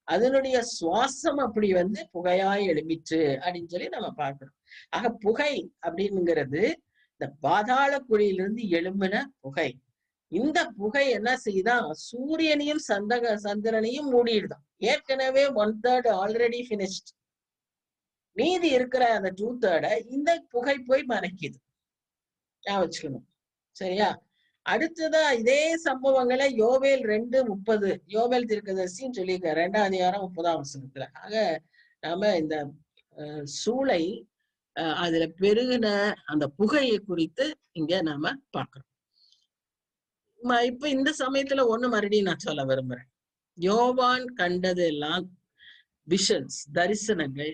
அதனுடைய சுவாசம் அப்படி புகையாய் எழும்பிற்று அப்படின்னு சொல்லி நம்ம பார்க்கிறோம். ஆக புகை அப்படிங்கிறது இந்த பாதாள குழியிலிருந்து எழும்பின புகை. இந்த புகை என்ன செய்யுதான்? சூரியனையும் சந்திரனையும் மூடிடுதான். ஏற்கனவே 1/3 ஆல்ரெடி பினிஷ்ட். மீதி இருக்கிற அந்த 2/3 இந்த புகை போய் மறைக்குது. வச்சுக்கணும். சரியா? அடுத்ததா இதே சம்பவங்களை யோவேல் 2:30 யோவேல் தீர்க்கதரிசின்னு சொல்லியிருக்க 2ஆம் அதிகாரம் 30ஆம் வசனத்துல. ஆக நாம இந்த சூளை அதுல பெருகின அந்த புகையை குறித்து இங்க நாம பார்க்கிறோம். இப்ப இந்த சமயத்துல மறுபடியும் நான் சொல்ல விரும்புறேன். யோவான் கண்டதெல்லாம் விஷன்ஸ், தரிசனங்கள்.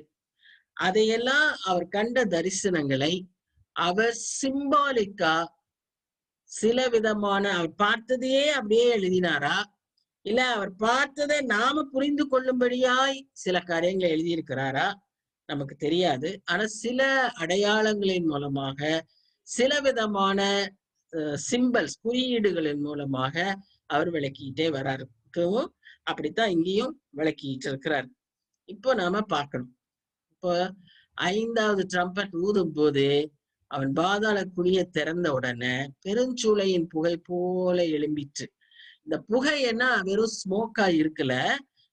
அதையெல்லாம் அவர் கண்ட தரிசனங்களை அவர் சிம்பாலிக்கா சில விதமான அவர் பார்த்ததையே அப்படியே எழுதினாரா, இல்ல அவர் பார்த்ததை நாம புரிந்து கொள்ளும்படியாய் சில காரியங்களை எழுதியிருக்கிறாரா நமக்கு தெரியாது. ஆனா சில அடையாளங்களின் மூலமாக சில விதமான சிம்பல்ஸ், குறியீடுகளின் மூலமாக அவர் விளக்கிட்டே வராரு. அப்படித்தான் இங்கேயும் விளக்கிட்டு இருக்கிறார். இப்போ நாம பார்க்கணும். இப்போ 5வது ட்ரம்பட் ஊதும் போது அவன் பாதாள குழியை திறந்த உடனே பெருஞ்சூளையின் புகை போல எழும்பிற்று. இந்த புகை என்ன வெறும் ஸ்மோக்கா இருக்குல்ல,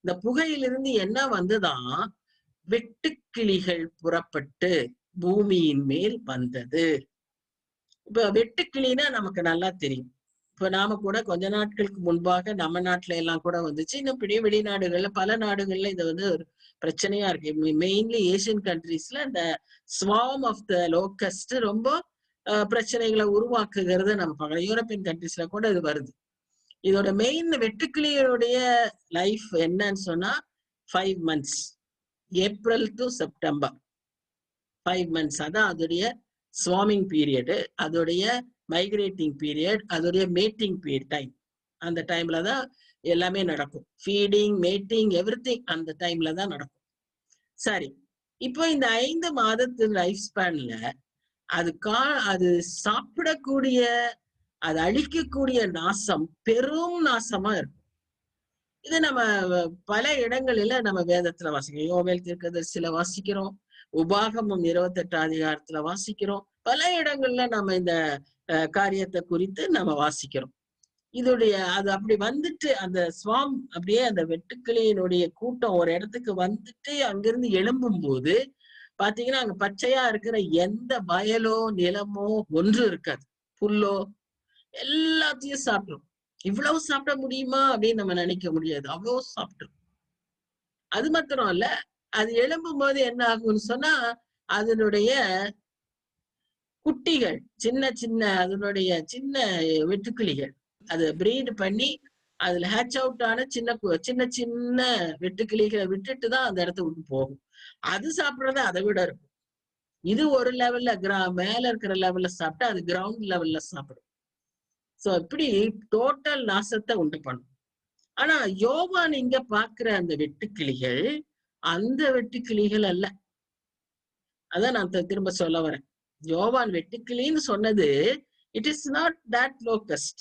இந்த புகையிலிருந்து என்ன வந்துதான் வெட்டுக்கிளிகள் புறப்பட்டு பூமியின் மேல் வந்தது. இப்ப வெட்டுக்கிளின்னா நமக்கு நல்லா தெரியும். இப்ப நாம கூட கொஞ்ச நாட்களுக்கு முன்பாக நம்ம நாட்டுல எல்லாம் கூட வந்துச்சு. இன்னும் பெரிய வெளிநாடுகள்ல பல நாடுகள்ல இது ஒரு பிரச்சனையா இருக்கு. மெயின்லி ஏசியன் கண்ட்ரீஸ்ல இந்த ஸ்வார்ம் ஆஃப் த லோக்கஸ்ட் ரொம்ப பிரச்சனைகளை உருவாக்குகிறத நம்ம பார்க்கலாம். யூரோப்பியன் கண்ட்ரீஸ்ல கூட இது வருது. இதோட மெயின் வெட்டுக்கிளியோடைய லைஃப் என்னன்னு சொன்னா 5 months, April to September 5 months. அதான் அதோடைய ஸ்வார்மிங் பீரியடு, அதோடைய மைக்ரேட்டிங் பீரியட், அதோடைய மேட்டிங் பீரியட் டைம். அந்த டைம்ல தான் எல்லாமே நடக்கும். ஃபீடிங், மேட்டிங், எவ்ரிதிங் அந்த டைம்ல தான் நடக்கும். சரி, இப்போ இந்த 5 மாதத்து லைஃப் ஸ்பேன்ல அது சாப்பிடக்கூடிய, அது அழிக்கக்கூடிய நாசம் பெரும் நாசமா இருக்கும். இது நம்ம பல இடங்களில நம்ம வேதத்துல வாசிக்கிறோம். யோவேல் தீர்க்கதரிசியில வாசிக்கிறோம், உபாகமம் 28ஆம் அதிகாரத்துல வாசிக்கிறோம். பல இடங்கள்ல நம்ம இந்த காரியத்தை குறித்து நம்ம வாசிக்கிறோம். அது அப்படி வந்துட்டு அந்த ஸ்வாம் அப்படியே அந்த வெட்டுக்கிளியினுடைய கூட்டம் ஒரு இடத்துக்கு வந்துட்டு அங்கிருந்து எழும்பும் போது பாத்தீங்கன்னா அங்க பச்சையா இருக்கிற எந்த வயலோ நிலமோ ஒன்று இருக்காது. புல்லோ எல்லாத்தையும் சாப்பிடும். இவ்வளவு சாப்பிட முடியுமா அப்படின்னு நம்ம நினைக்க முடியாது. அவ்வளவு சாப்பிடும். அது மாத்திரம் இல்ல, அது எழும்பும் போது என்ன ஆகும்னு சொன்னா அதனுடைய குட்டிகள் சின்ன சின்ன அதனுடைய சின்ன வெட்டுக்கிளிகள் அது பிரீடு பண்ணி அதுல ஹேட்ச் அவுட் ஆன சின்ன சின்ன வெட்டுக்கிளிகளை விட்டுட்டு தான் அந்த இடத்த விட்டு போகும். அது சாப்பிடுறது அதை விட இருக்கும். இது ஒரு லெவல்ல மேல இருக்கிற லெவல்ல சாப்பிட்டா அது கிரவுண்ட் லெவல்ல சாப்பிடும். சோ இப்படி டோட்டல் நாசத்தை உண்டு பண்ணும். ஆனா யோவான் இங்க பாக்குற அந்த வெட்டுக்கிளிகள் அந்த வெட்டுக்கிளிகள் அல்ல. அதான் நான் திரும்ப சொல்ல வரேன். யோவான் வெட்டுக்கிளின்னு சொன்னது it is not that locust.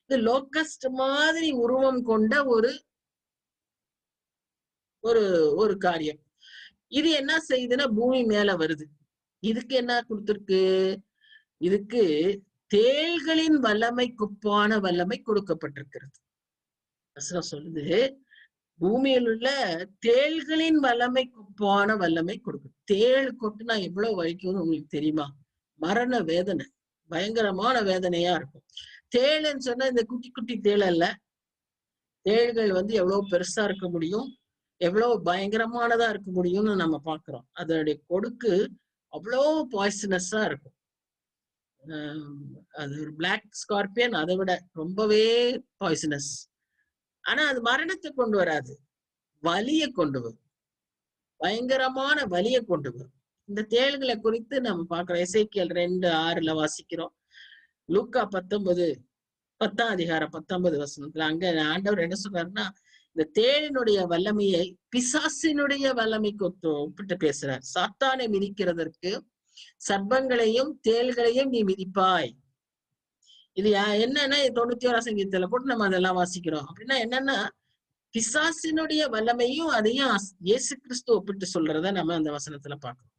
இது லோக்கஸ்ட் மாதிரி உருவம் கொண்ட ஒரு ஒரு ஒரு காரியம். இது என்ன செய்யுதுன்னா பூமி மேல வருது. இதுக்கு என்ன கொடுத்திருக்கு? இதுக்கு தேள்களின் வல்லமைக்குப்பான வல்லமை கொடுக்கப்பட்டிருக்கிறது. சொல்லுது பூமியில் உள்ள தேள்களின் வல்லமைக்குப்பான வல்லமை கொடுக்கும். தேள் கொட்டுனா எவ்வளவு வலிக்கும்னு உங்களுக்கு தெரியுமா? மரண வேதனை, பயங்கரமான வேதனையா இருக்கும். தேள்ன்னு சொன்னா இந்த குட்டி குட்டி தேள் அல்ல. தேள்கள் எவ்வளவு பெருசா இருக்க முடியும், எவ்வளவு பயங்கரமானதா இருக்க முடியும்னு நம்ம பாக்குறோம். அதனுடைய கொடுக்கு அவ்வளவு பாய்சனஸா இருக்கும். அது ஒரு பிளாக் ஸ்கார்பியன் அதை விட ரொம்பவே பாய்சனஸ். ஆனா அது மரணத்தை கொண்டு வராது, வலியை கொண்டு வரும், பயங்கரமான வலியை கொண்டு வரும். இந்த தேள்களை குறித்து நம்ம பாக்குறோம். எசேக்கியேல் 2:6 வாசிக்கிறோம். லூக்கா 10ஆம் அதிகாரம் 19 வசனத்துல அங்க ஆண்டவர் என்ன சொல்றாருன்னா இந்த தேளினுடைய வல்லமையை பிசாசினுடைய வல்லமைக்கு ஒப்பிட்டு பேசுறார். சாத்தானை மிதிக்கிறதற்கு சர்ப்பங்களையும் தேள்களையும் நீ மிதிப்பாய். இது என்னன்னா 91ஆம் சங்கீதத்துல கூட நம்ம அதெல்லாம் வாசிக்கிறோம். அப்படின்னா என்னன்னா பிசாசினுடைய வல்லமையும் அதையும் இயேசு கிறிஸ்து ஒப்பிட்டு சொல்றத நம்ம அந்த வசனத்துல பார்க்கிறோம்.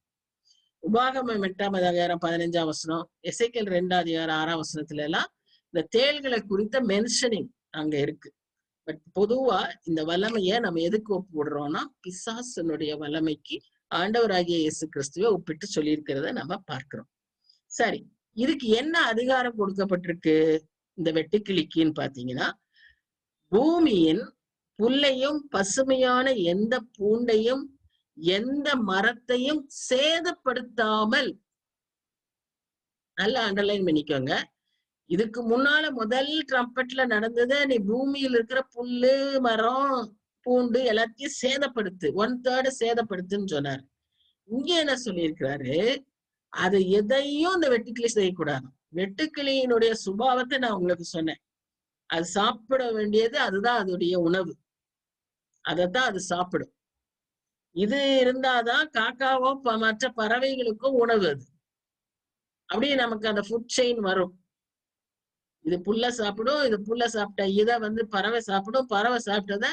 உபாகமம் 8ஆம் அதிகாரம் 15ஆம் வசனம், எசேக்கியேல் 2ஆம் அதிகாரம் 6ஆம் வசனத்துல எல்லாம் இந்த தேள்களை குறித்த மென்ஷனிங் அங்க இருக்கு. பட் பொதுவா இந்த வல்லமைய நம்ம எதுக்கு ஒப்பு விடுறோம்னா பிசாசனுடைய வல்லமைக்கு ஆண்டவராகிய இயேசு கிறிஸ்துவை ஒப்பிட்டு சொல்லியிருக்கிறத நம்ம பார்க்கிறோம். சரி, இதுக்கு என்ன அதிகாரம் கொடுக்கப்பட்டிருக்கு இந்த வெட்டுக்கிளிக்குன்னு பாத்தீங்கன்னா, பூமியின் புல்லையும் பசுமையான எந்த பூண்டையும் எந்த மரத்தையும் சேதப்படுத்தாமல், நல்லா அண்டர்லைன் பண்ணிக்கோங்க. இதுக்கு முன்னால முதல் ட்ரம்பெட்ல நடந்தது, நீ பூமியில் இருக்கிற புல்லு மரம் பூண்டு எல்லாத்தையும் சேதப்படுத்து, 1/3 சேதப்படுத்துன்னு சொன்னார். இங்க என்ன சொல்லியிருக்கிறாரு, அது எதையும் இந்த வெட்டுக்கிளி செய்யக்கூடாது. வெட்டுக்கிளியினுடைய சுபாவத்தை நான் உங்களுக்கு சொன்னேன். அது சாப்பிட வேண்டியது அதுதான் அதோடைய உணவு, அதைத்தான் அது சாப்பிடும். இது இருந்தாதான் காக்காவோ மற்ற பறவைகளுக்கும் உணவு. அது அப்படியே நமக்கு அந்த ஃபுட் செயின் வரும். இது புல்ல சாப்பிடும், இது புல்ல சாப்பிட்ட இதை பறவை சாப்பிடும், பறவை சாப்பிட்டத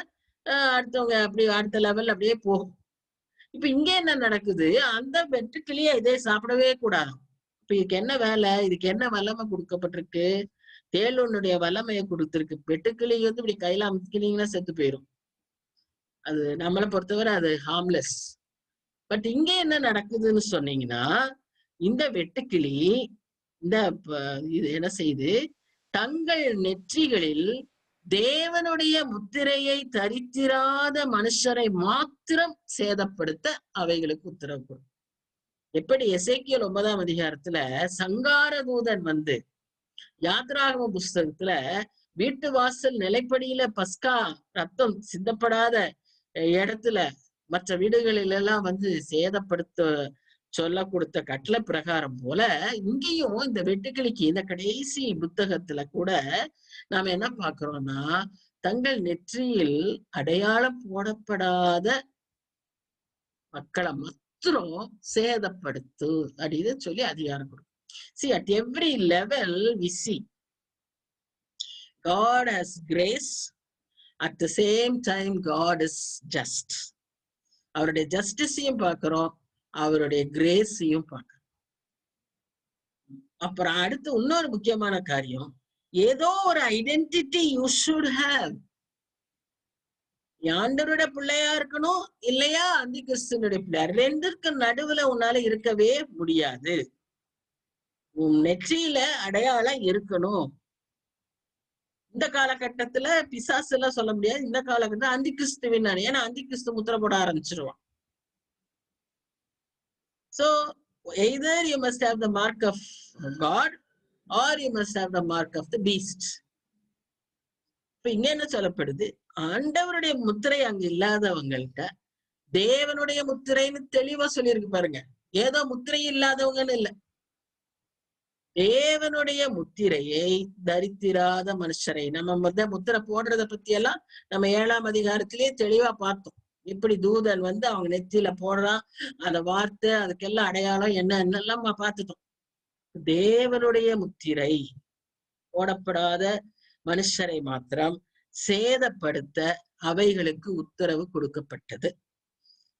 அடுத்தவங்க அப்படி அடுத்த லெவல் அப்படியே போகும். இப்ப இங்க என்ன நடக்குது, அந்த வெட்டுக்கிளியை இதை சாப்பிடவே கூடாது. இப்ப இதுக்கு என்ன வேலை, இதுக்கு என்ன வல்லமை கொடுக்கப்பட்டிருக்கு? தேளுடைய வல்லமையை கொடுத்திருக்கு. வெட்டுக்கிளி இப்படி கையில அமுக்கினீங்கன்னா செத்து போயிடும். அது நம்மளை பொறுத்தவரை அது ஹார்ம்லெஸ். பட் இங்க என்ன நடக்குதுன்னு சொன்னீங்கன்னா, இந்த வெட்டுக்கிளி இது என்ன செய்யுது, தங்கள் நெற்றிகளில் தேவனுடைய முத்திரையை தரித்திராத மனுஷரை மாத்திரம் சேதப்படுத்த அவைகளுக்கு உத்தரவு கொடுக்கும். எப்படி எசேக்கியேல் 9ஆம் அதிகாரத்துல சங்கார தூதன் யாத்ராகம புஸ்தகத்துல வீட்டு வாசல் நிலைப்படியில பஸ்கா ரத்தம் சிந்தப்படாத இடத்துல மற்ற வீடுகளில் எல்லாம் சேதப்படுத்த சொல்ல கொடுத்த கட்டளை பிரகாரம் போல இங்கேயும் இந்த வெட்டுக்கிளிக்கு இந்த கடைசி புத்தகத்துல கூட நாம என்ன பாக்குறோம்னா, தங்கள் நெற்றியில் அடையாளம் போடப்படாத மக்களை மாத்திரம் சேதப்படுத்து அப்படின்னு சொல்லி அதிகாரம் கொடுக்கும். See, at every level we see God has grace, at the same time God is just. அவருடைய ஜஸ்டிஸையும் பார்க்கிறோம், அவருடைய கிரேஸையும் பார்க்கிறோம். அப்புறம் அடுத்து இன்னொரு முக்கியமான காரியம், ஏதோ ஒரு ஐடென்டிட்டி யூ ஷுட் ஹேவ். ஆண்டவருடைய பிள்ளையா இருக்கணும், இல்லையா அந்தி கிறிஸ்துவனுடைய பிள்ளையா, ரெண்டுக்கு நடுவுல உன்னால இருக்கவே முடியாது. உன் நெற்றியில அடையாளம் இருக்கணும். இந்த காலகட்டத்துல பிசாசு எல்லாம் சொல்ல முடியாது. இந்த காலகட்டத்துல அந்தி கிறிஸ்துவின், ஏன்னா அந்தி கிறிஸ்து முத்திர போட ஆரம்பிச்சிருவான். So either you must have the mark of God or you must have the mark of the beast. இப்ப இங்க என்ன சொல்லப்படுது? ஆண்டவருடைய முத்திரை அங்க இல்லாதவங்கள்ட்ட தேவனுடைய முத்திரைன்னு தெளிவா சொல்லியிருக்கு பாருங்க. ஏதோ முத்திரை இல்லாதவங்கன்னு இல்ல. தேவனுடைய முத்திரையை தரித்திராத மனுஷரை நம்ம முத்திரை போடுறத பத்தி எல்லாம் நம்ம 7ஆம் அதிகாரத்திலேயே தெளிவா பார்த்தோம். இப்படி தூதன் வந்து அவங்க நெத்தியில போடுறான், அந்த வார்த்தை, அதுக்கெல்லாம் அடையாளம் என்னென்னலாம் பார்த்துட்டோம். தேவனுடைய முத்திரை போடப்படாத மனுஷரை மாத்திரம் சேதப்படுத்த அவைகளுக்கு உத்தரவு கொடுக்கப்பட்டது.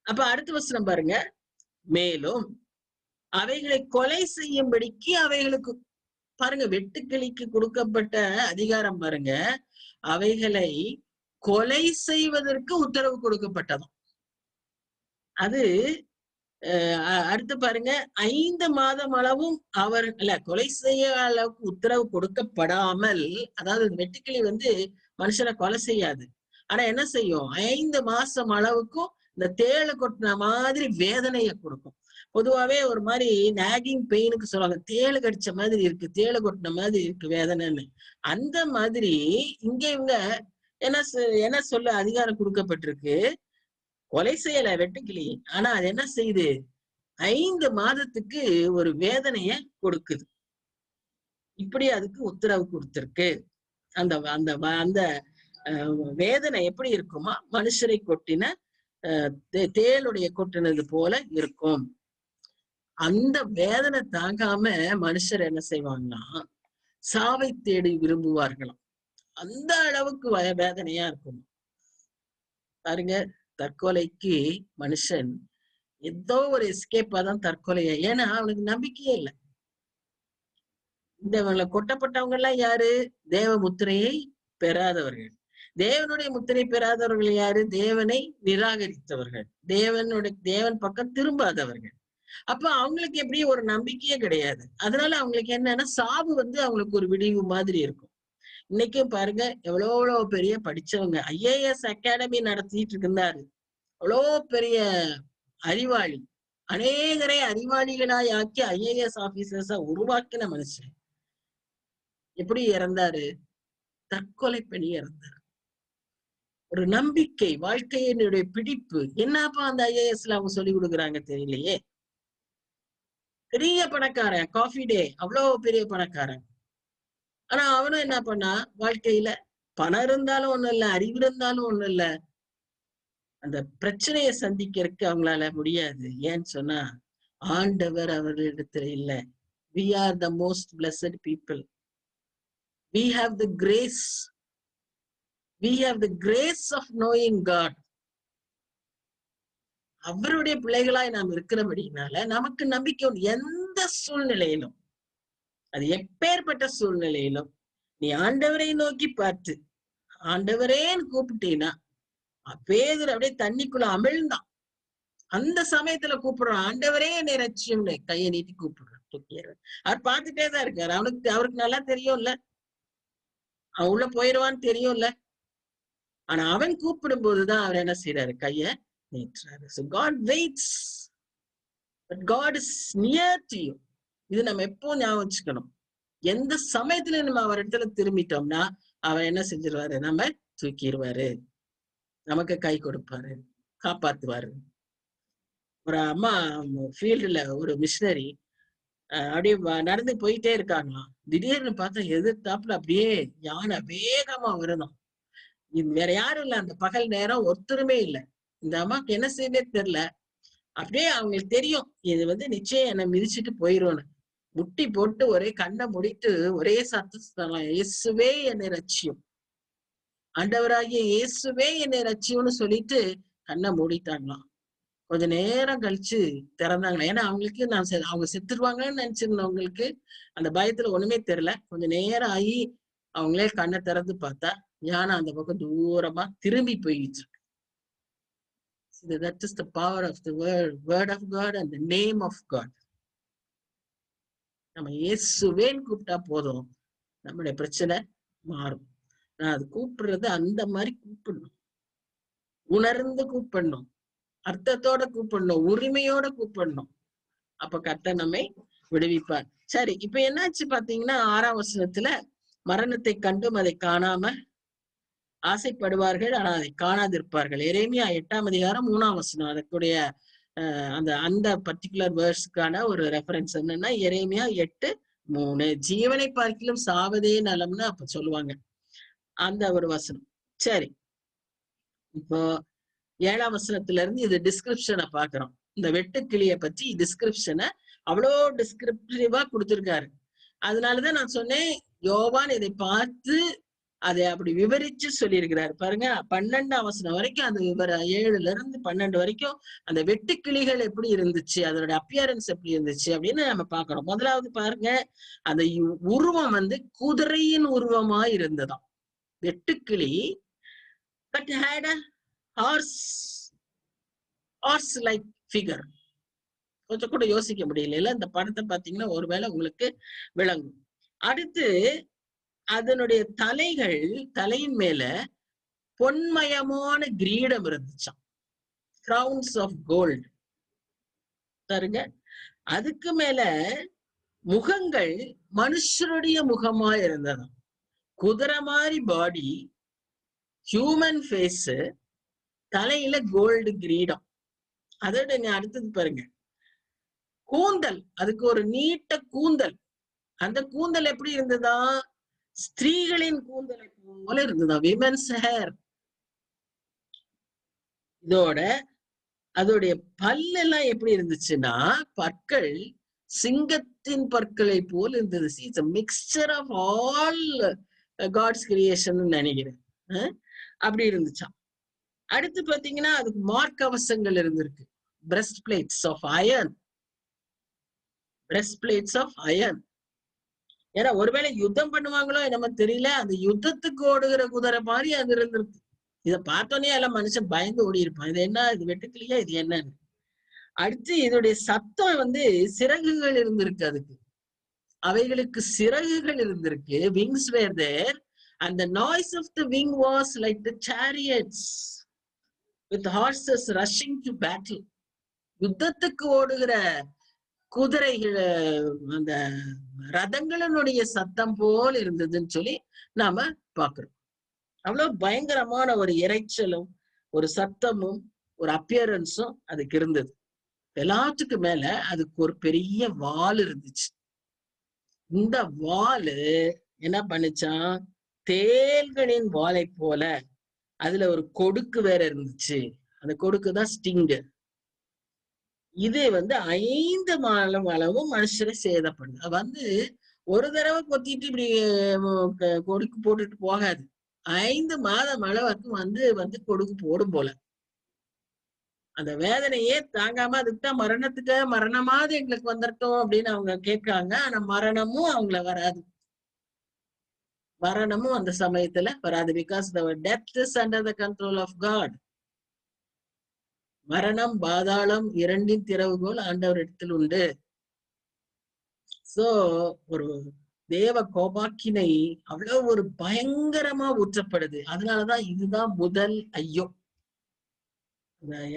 அப்ப அடுத்த வசனம் பாருங்க. மேலும் அவைகளை கொலை செய்யும்படிக்கு அவைகளுக்கு பாருங்க, வெட்டுக்கிளிக்கு கொடுக்கப்பட்ட அதிகாரம் பாருங்க, அவைகளை கொலை செய்வதற்கு உத்தரவு கொடுக்கப்பட்டதும். அது அடுத்து பாருங்க, 5 மாதம் அளவும் அவர் கொலை செய்ய அளவுக்கு உத்தரவு கொடுக்கப்படாமல், அதாவது வெட்டுக்கிளி வந்து மனுஷனை கொலை செய்யாது. ஆனா என்ன செய்யும்? 5 மாசம் அளவுக்கும் இந்த தேளு கொட்டின மாதிரி வேதனையை கொடுக்கும். பொதுவாவே ஒரு மாதிரி நாகிங் பெயினுக்கு சொல்லுவாங்க, தேளு கடிச்ச மாதிரி இருக்கு, தேளு கொட்டின மாதிரி இருக்கு வேதனைன்னு. அந்த மாதிரி இங்க இவங்க என்ன சொல்ல அதிகாரம் கொடுக்கப்பட்டிருக்கு? கொலை செய்யல வெட்டுக்கிளி, ஆனா அது என்ன செய்யுது? 5 மாதத்துக்கு ஒரு வேதனைய கொடுக்குது. இப்படி அதுக்கு உத்தரவு கொடுத்திருக்கு. அந்த அந்த அந்த வேதனை எப்படி இருக்குமா? மனுஷரை கொட்டின தேளுடைய கொட்டினது போல இருக்கும். அந்த வேதனை தாங்காம மனுஷர் என்ன செய்வாங்கன்னா சாவை தேடி விரும்புவார்களாம். அந்த அளவுக்கு வேதனையா இருக்கும் பாருங்க. தற்கொலைக்கு மனுஷன் ஏதோ ஒரு எஸ்கேப்பா தான் தற்கொலைய, ஏன்னா அவனுக்கு நம்பிக்கையே இல்லை. இந்த கொட்டப்பட்டவங்க எல்லாம் யாரு? தேவ முத்திரையை பெறாதவர்கள். தேவனுடைய முத்திரை பெறாதவர்கள் யாரு? தேவனை நிராகரித்தவர்கள், தேவன் பக்கம் திரும்பாதவர்கள். அப்ப அவங்களுக்கு எப்படி ஒரு நம்பிக்கையே கிடையாது. அதனால அவங்களுக்கு என்னன்னா சாவு வந்து அவங்களுக்கு ஒரு விடிவு மாதிரி இருக்கும். இன்னைக்கும் பாருங்க, எவ்வளவு பெரிய படிச்சவங்க IAS அகாடமி நடத்திட்டு இருந்தாரு. அவ்வளோ பெரிய அறிவாளி, அநேகரை அறிவாளிகளாய் ஆக்கி IAS ஆபீசர்ஸா உருவாக்கின மனுஷன் எப்படி இறந்தாரு? தற்கொலை பண்ணி இறந்தாரு. ஒரு நம்பிக்கை, வாழ்க்கையினுடைய பிடிப்பு என்னப்பா அந்த IASல அவங்க சொல்லி கொடுக்குறாங்க தெரியலையே. பெரிய பணக்காரன், காஃபி டே அவ்வளவு பெரிய பணக்காரன். ஆனா அவனும் என்ன பண்ணா, வாழ்க்கையில பணம் இருந்தாலும் ஒண்ணும் இல்ல, அறிவு இருந்தாலும் ஒண்ணும் இல்ல, அந்த பிரச்சனையை சந்திக்கிறதுக்கு அவங்களால முடியாது. ஏன்னு சொன்னா ஆண்டவர் அவர்களிடத்துல இல்ல. We are the most blessed people. We have the grace. We have the grace of knowing God. அவருடைய பிள்ளைகளாய் நாம் இருக்கிறபடினால நமக்கு நம்பிக்கை உண்டு. எந்த சூழ்நிலையிலும், அது எப்பேற்பட்ட சூழ்நிலையிலும் நீ ஆண்டவரை நோக்கி பார்த்து ஆண்டவரேன்னு கூப்பிட்டீங்கன்னா, பேதுரு அப்படியே தண்ணிக்குள்ள அமிழ்ந்தான். அந்த சமயத்துல கூப்பிடுறான், ஆண்டவரே என்னை ரட்சியும்னு கையை நீட்டி கூப்பிடுறான். அவர் பார்த்துட்டே தான் இருக்காரு. அவருக்கு நல்லா தெரியும்ல, அவன் உள்ள போயிடுவான்னு தெரியும்ல. ஆனா அவன் கூப்பிடும் போதுதான் அவர் என்ன செய்யறாரு? கைய நீட்டுறாரு. So God waits, but God is near to you. இது நம்ம எப்போ ஞாபகம் வச்சுக்கணும். எந்த சமயத்துல நம்ம அவர் இடத்துல திரும்பிட்டோம்னா அவர் என்ன செஞ்சிருவாரு? நம்ம தூக்கிடுவாரு, நமக்கு கை கொடுப்பாரு, காப்பாத்துவாரு. ஒரு அம்மா ஃபீல்டுல ஒரு மிஷினரி அப்படியே நடந்து போயிட்டே இருக்காங்களாம். திடீர்னு பார்த்தா எதிர்த்தாப்புல அப்படியே யானை வேகமா வருதான். வேற யாரும் இல்ல, அந்த பகல் நேரம் ஒருத்தருமே இல்லை. இந்த அம்மாவுக்கு என்ன செய்யவே தெரியல. அப்படியே அவங்களுக்கு தெரியும் இது வந்து நிச்சயம் என்னை மிதிச்சுட்டு போயிடும்னு. முட்டி போட்டு ஒரே கண்ணை முடிட்டு ஒரே சத்தம், இயேசுவே என்னை ரட்சியும், ஆண்டவராகிய இயேசுவே என்னை ரட்சியும்னு சொல்லிட்டு கண்ணை மூடிட்டாங்களாம். கொஞ்ச நேரம் கழிச்சு திறந்தாங்களா. ஏன்னா அவங்களுக்கு அவங்க செத்துருவாங்கன்னு நினைச்சிருந்தவங்களுக்கு அந்த பயத்துல ஒண்ணுமே தெரியல. கொஞ்ச நேரம் ஆகி அவங்களே கண்ணை திறந்து பார்த்தா யானை அந்த பக்கம் தூரமா திரும்பி போயிட்டு இருக்கு. That is the power of the word of God and the name of God. நம்ம இயேசுவேன்னு கூப்பிட்டா போதும், நம்முடைய பிரச்சனை மாறும். நான் அது கூப்பிடுறது அந்த மாதிரி கூப்பிடணும், உணர்ந்து கூப்பிடணும், அர்த்தத்தோட கூப்பிடணும், உரிமையோட கூப்பிடணும். அப்ப கர்த்தர் நம்மை விடுவிப்பார். சரி, இப்ப என்னாச்சு பாத்தீங்கன்னா 6ஆம் வசனத்துல மரணத்தை கண்டும் அதை காணாம ஆசைப்படுவார்கள், ஆனா அதை காணாதிருப்பார்கள். எரேமியா 8ஆம் அதிகாரம் 3ஆம் வசனம். அதற்குடைய அந்த அந்த பர்டிகுலர் வேர்ட்ஸ்க்கான ஒரு ரெஃபரன்ஸ் என்னன்னா எரேமியா 8:3. ஜீவனை பார்க்கிலும் சாவதே நலம்னு அப்ப சொல்லுவாங்க. அந்த ஒரு வசனம். சரி, இப்போ 7ஆம் வசனத்துல இருந்து இது டிஸ்கிரிப்ஷனை பாக்குறோம். இந்த வெட்டுக்கிளிய பற்றி டிஸ்கிரிப்ஷனை அவ்வளோ டிஸ்கிரிப்டிவா கொடுத்திருக்காரு. அதனாலதான் நான் சொன்னேன், யோவான் இதை பார்த்து அதை அப்படி விவரிச்சு சொல்லியிருக்கிறாரு. பாருங்க, 12ஆம் வசனம் வரைக்கும் அந்த 7ல இருந்து 12 வரைக்கும் அந்த வெட்டுக்கிளிகள் எப்படி இருந்துச்சு, அதோட அப்பியரன்ஸ் எப்படி இருந்துச்சு அப்படின்னு நம்ம பார்க்கணும். முதலாவது பாருங்க, அந்த உருவம் வந்து குதிரையின் உருவமா இருந்ததாம். வெட்டுக்கிளி but had a horse like figure. கொஞ்சம் கூட யோசிக்க முடியல. இந்த படத்தை பாத்தீங்கன்னா ஒருவேளை உங்களுக்கு விளங்கும். அடுத்து அதனுடைய தலையின் மேல பொன்மயமான கிரீடம் இருந்துச்சாம், கிரவுன்ஸ் ஆஃப் கோல்டு. பாருங்க, அதுக்கு மேல முகங்கள் மனுஷருடைய முகமா இருந்ததாம். குதிரை மாதிரி பாடி, ஹியூமன் ஃபேஸ், தலையில கோல்டு கிரீடம். அதோட அடுத்தது பாருங்க, கூந்தல், அதுக்கு ஒரு நீட்ட கூந்தல். அந்த கூந்தல் எப்படி இருந்ததா, ஸ்திரீகளின் கூந்தலை போல இருந்ததா, விமென்ஸ் ஹேர். இதோட அதோடைய பல்லெல்லாம் எப்படி இருந்துச்சுன்னா பற்கள் சிங்கத்தின் பற்களை போல் இருந்தது. It's a mixture of all God's creation நினைக்கிறேன். அப்படி இருந்துச்சாம். அடுத்து பாத்தீங்கன்னா அதுக்கு மார்க்கவசங்கள் இருந்திருக்கு, breast plates of iron. Breast plates of iron. ஏன்னா ஒருவேளை யுத்தம் பண்ணுவாங்களோ என்னமோ தெரியல, அந்த யுத்தத்துக்கு ஓடுகிற குதிரை மாதிரி அது இருந்திருக்கு. இதை பார்த்தோன்னே எல்லாம் மனுஷன் பயந்து ஓடி இருப்பான், இது என்ன, இது வெட்டுக்கிளியா, இது என்னன்னு. அடுத்து இதோடைய சத்தம் வந்து சிறகுகள் இருந்திருக்கு, அதுக்கு அவைகளுக்கு சிறகுகள் இருந்திருக்கு. Wings were there and the noise of the wing was like the chariots with horses rushing to battle. யுத்தத்துக்கு ஓடுகிற குதிரைகள், அந்த ரதங்களினுடைய சத்தம் போல் இருந்ததுன்னு சொல்லி நாம பாக்குறோம். அவ்வளவு பயங்கரமான ஒரு இறைச்சலும் ஒரு சத்தமும் ஒரு அப்பியரன்ஸும் அதுக்கு இருந்தது. எல்லாத்துக்கு மேல அதுக்கு ஒரு பெரிய வால் இருந்துச்சு. இந்த வாலு என்ன பண்ணுச்சான், தேள்களின் வாலை போல அதுல ஒரு கொடுக்கு வேற இருந்துச்சு. அந்த கொடுக்குதான் ஸ்டிங்கு. இது வந்து 5 மாதம் அளவும் மனுஷரை சேதப்படுது. வந்து ஒரு தடவை கொத்திட்டு இப்படி கொடுக்கு போட்டுட்டு போகாது, 5 மாதம் அளவுக்கு வந்து கொடுக்கு போடும் போல. அந்த வேதனையே தாங்காம அதுக்குதான் மரணமாவது எங்களுக்கு வந்துட்டோம் அப்படின்னு அவங்க கேட்காங்க. ஆனா மரணமும் அவங்கள வராது, மரணமும் அந்த சமயத்துல வராது. Because the death is under the control of God. மரணம் பாதாளம் இரண்டின் திறவுகோல் ஆண்டவர் இடத்தில் உண்டு. சோ ஒரு தேவ கோபாக்கினை அவ்வளவு ஒரு பயங்கரமா ஊற்றப்படுது. அதனாலதான் இதுதான் முதல் ஐயோ.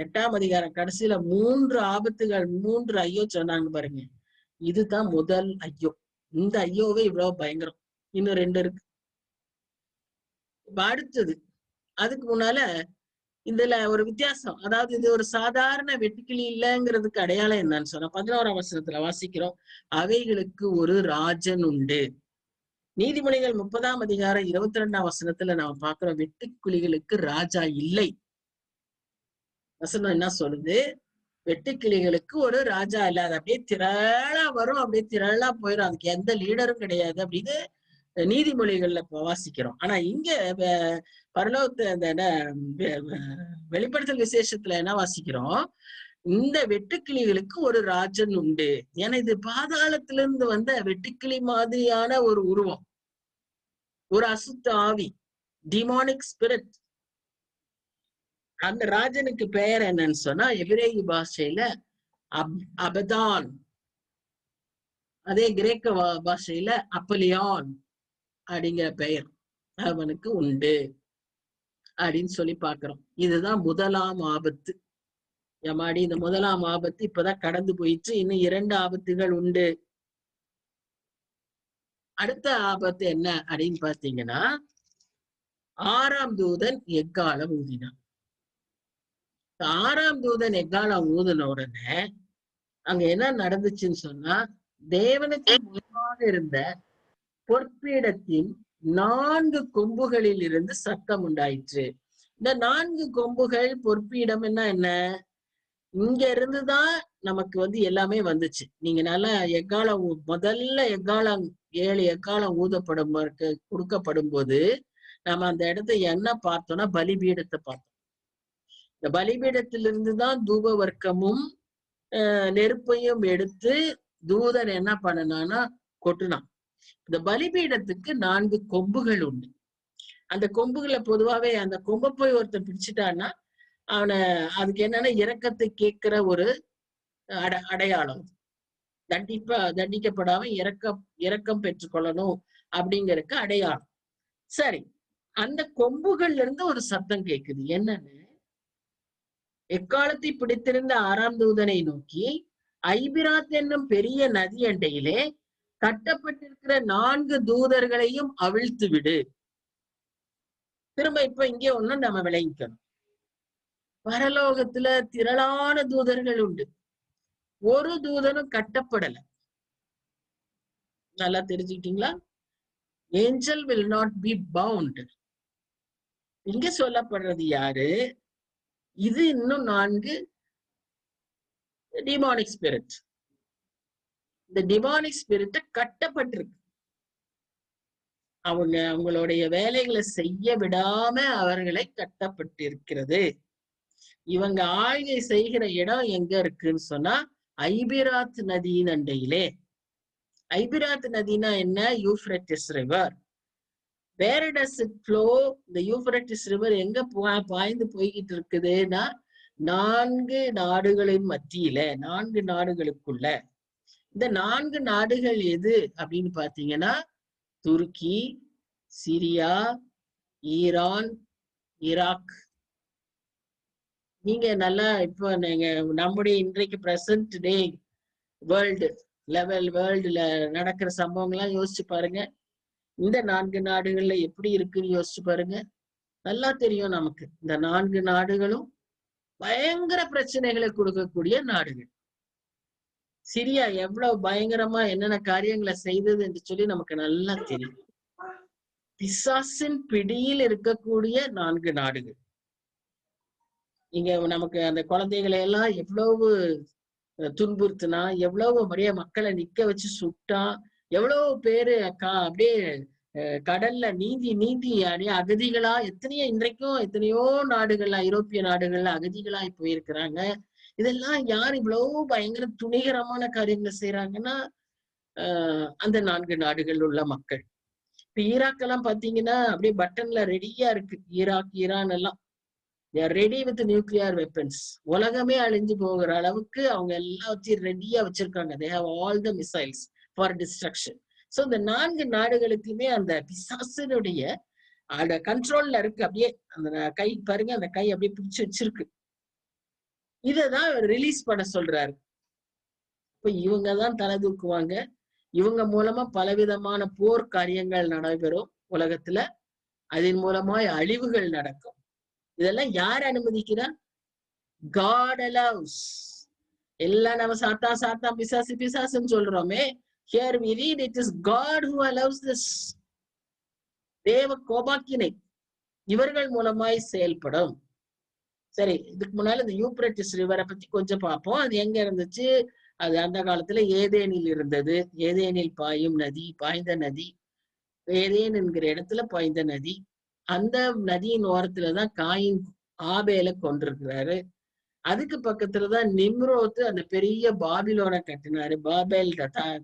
8ஆம் அதிகாரம் கடைசியில 3 ஆபத்துகள், 3 ஐயோ சொன்னாங்க பாருங்க. இதுதான் முதல் ஐயோ. இந்த ஐயோவே இவ்வளவு பயங்கரம். இன்னும் 2 இருக்கு. இப்ப அடுத்தது, அதுக்கு முன்னால இதுல ஒரு வித்தியாசம். அதாவது இது ஒரு சாதாரண வெட்டுக்கிளி இல்லைங்கிறதுக்கு அடையாளம் என்னன்னு சொன்னா 11ஆம் வசனத்துல வாசிக்கிறோம், அவைகளுக்கு ஒரு ராஜன் உண்டு. நீதிமொழிகள் 30ஆம் அதிகாரம் 22ஆம் வசனத்துல நாம பாக்குறோம், வெட்டுக்கிளிகளுக்கு ராஜா இல்லை. வசனம் என்ன சொல்லுது, வெட்டுக்கிளிகளுக்கு ஒரு ராஜா இல்ல, அது அப்படியே திரளா வரும், அப்படியே திரளா போயிடும், அதுக்கு எந்த லீடரும் கிடையாது அப்படின்னு நீதிமொழிகள்ல வாசிக்கிறோம். ஆனா இங்க பரலோகத்துல அந்த வெளிப்படுத்தல் விசேஷத்துல என்ன வாசிக்கிறோம், இந்த வெட்டுக்கிளிகளுக்கு ஒரு ராஜன் உண்டு. ஏன்னா இது பாதாளத்திலிருந்து வந்த வெட்டுக்கிளி மாதிரியான ஒரு உருவம், ஒரு அசுத்த ஆவி, டிமானிக் ஸ்பிரிட். அந்த ராஜனுக்கு பெயர் என்னன்னு சொன்னா எபிரேய பாஷையில அபதான், அதே கிரேக்க பாஷையில அப்பலியான் அப்படிங்கிற பெயர் அவனுக்கு உண்டு அப்படின்னு சொல்லி பாக்குறோம். இதுதான் முதலாம் ஆபத்து. எம்மாடி இந்த முதலாம் ஆபத்து இப்பதான் கடந்து போயிடுச்சு, இன்னும் 2 ஆபத்துகள் உண்டு. அடுத்த ஆபத்து என்ன அப்படின்னு பாத்தீங்கன்னா, 6ஆம் தூதன் எக்காலம் ஊதினான். 6ஆம் தூதன் எக்காலம் ஊதின உடனே அங்க என்ன நடந்துச்சுன்னு சொன்னா, தேவனுக்கு முன்பாக இருந்த பொற்பீடத்தின் 4 கொம்புகளில் இருந்து சத்தம் உண்டாயிற்று. இந்த 4 கொம்புகள் பொற்பீடம் என்ன, இங்க இருந்துதான் நமக்கு எல்லாமே வந்துச்சு. நீங்க நல்லா எக்காலம் முதல்ல எக்காலம் 7 எக்காலம் ஊதப்படும் கொடுக்கப்படும் போது நம்ம அந்த இடத்த என்ன பார்த்தோம்னா பலிபீடத்தை பார்த்தோம். இந்த பலிபீடத்திலிருந்துதான் தூப வர்க்கமும் நெருப்பையும் எடுத்து தூதன் என்ன பண்ணனான்னா கொட்டுனான். இந்த பலிபீடத்துக்கு 4 கொம்புகள் உண்டு. அந்த கொம்புகளை பொதுவாவே அந்த கொம்பை போய் ஒருத்தர் பிடிச்சிட்டான்னா அவனை அதுக்கு என்னன்னா இரக்கத்தை கேட்கிற ஒரு அடையாளம். தண்டிக்கப்படாம இரக்கம் பெற்றுக்கொள்ளணும் அப்படிங்கறதுக்கு அடையாளம். சரி, அந்த கொம்புகள்ல இருந்து ஒரு சத்தம் கேக்குது. என்னன்னு, எக்காலத்தை பிடித்திருந்த 6ஆம் தூதனை நோக்கி, ஐபிராத் என்னும் பெரிய நதி அண்டையிலே கட்டப்பட்டிருக்கிற 4 தூதர்களையும் அவிழ்த்து விடு. திரும்ப இப்ப இங்கே ஒண்ணு நம்ம விளங்கிக்கணும். பரலோகத்துல திரளான தூதர்கள் உண்டு, ஒரு தூதனும் கட்டப்படல. நல்லா தெரிஞ்சுக்கிட்டீங்களா? Angel will not be bound. இங்க சொல்லப்படுறது யாரு? இது இன்னும் 4 டிமானிக் ஸ்பிரிட். இந்த டிமானிக் ஸ்பிரிட் கட்டப்பட்டிருக்கு. அவங்களுடைய வேலைகளை செய்ய விடாம அவர்களை கட்டப்பட்டிருக்கிறது. இவங்க ஆய்வை செய்கிற இடம் எங்க இருக்குன்னு சொன்னா ஐபிராத் நதியின் அண்டையிலே. ஐபிராத் நதினா என்ன? Euphrates river. Where does it flow? இந்த யூப்ரட்டிஸ் ரிவர் எங்க பாய்ந்து போய்கிட்டு இருக்குதுன்னா 4 நாடுகளின் மத்தியில, 4 நாடுகளுக்குள்ள. இந்த 4 நாடுகள் எது அப்படின்னு பாத்தீங்கன்னா, துருக்கி, சிரியா, ஈரான், ஈராக். நீங்க நல்லா இப்ப நீங்க நம்முடைய இன்றைக்கு பிரசன்ட் டே வேர்ல்டுல நடக்கிற சம்பவங்கள்லாம் யோசிச்சு பாருங்க. இந்த 4 நாடுகள்ல எப்படி இருக்குன்னு யோசிச்சு பாருங்க. நல்லா தெரியும் நமக்கு. இந்த 4 நாடுகளும் பயங்கர பிரச்சனைகளை கொடுக்கக்கூடிய நாடுகள். சிரியா எவ்வளவு பயங்கரமா என்னென்ன காரியங்களை செய்தது என்று சொல்லி நமக்கு நல்லா தெரியும். பிசாசின் பிடியில் இருக்கக்கூடிய 4 நாடுகள். இங்க நமக்கு அந்த குழந்தைகளை எல்லாம் எவ்வளவு துன்புறுத்தினா, எவ்வளவு முறைய மக்களை நிக்க வச்சு சுட்டா, எவ்வளவு பேரு அப்படியே கடல்ல நீந்தி அப்படியே அகதிகளா எத்தனையோ நாடுகள்ல, ஐரோப்பிய நாடுகள்ல அகதிகளாய் போயிருக்கிறாங்க. இதெல்லாம் யார் இவ்வளவு பயங்கர துணிகரமான காரியங்களை செய்யறாங்கன்னா அந்த 4 நாடுகள் உள்ள மக்கள். இப்ப ஈராக் எல்லாம் பாத்தீங்கன்னா அப்படியே பட்டன்ல ரெடியா இருக்கு. ஈரான் எல்லாம் ரெடி வித் நியூக்ளியர் வெப்பன்ஸ். உலகமே அழிஞ்சு போகிற அளவுக்கு அவங்க எல்லாத்தையும் ரெடியா வச்சிருக்காங்க. they have all the missiles for destruction. So இந்த 4 நாடுகளுக்குமே அந்த பிசாசினுடைய அந்த கண்ட்ரோல்ல இருக்கு. அப்படியே அந்த கை பாருங்க, அந்த கை அப்படியே பிடிச்சு வச்சிருக்கு. இததான் ரிலீஸ் பண்ண சொல்றாரு. இப்ப இவங்கதான் தலை தூக்குவாங்க. இவங்க மூலமா பலவிதமான போர் காரியங்கள் நடைபெறும் உலகத்துல. அதன் மூலமா அழிவுகள் நடக்கும். இதெல்லாம் யார் அனுமதிக்கிறா? God allows. எல்லாம் நம்ம சாத்தா பிசாசுன்னு சொல்றோமே. Here we read it is God who allows this. தேவ கோபாக்கினை இவர்கள் மூலமாய் செயல்படும். சரி, இதுக்கு முன்னால இந்த யூப்ரட்டிஸ் ரிவரை பத்தி கொஞ்சம் பார்ப்போம். அது எங்க இருந்துச்சு? அது அந்த காலத்துல ஏதேனில் இருந்தது. ஏதேனில் பாய்ந்த நதி, ஏதேன் என்கிற இடத்துல பாய்ந்த நதி. அந்த நதியின் ஓரத்துலதான் காயின் ஆபேலை கொண்டிருக்கிறாரு. அதுக்கு பக்கத்துலதான் நிம்ரோத் அந்த பெரிய பாபிலோனை கட்டினாரு. பாபேல்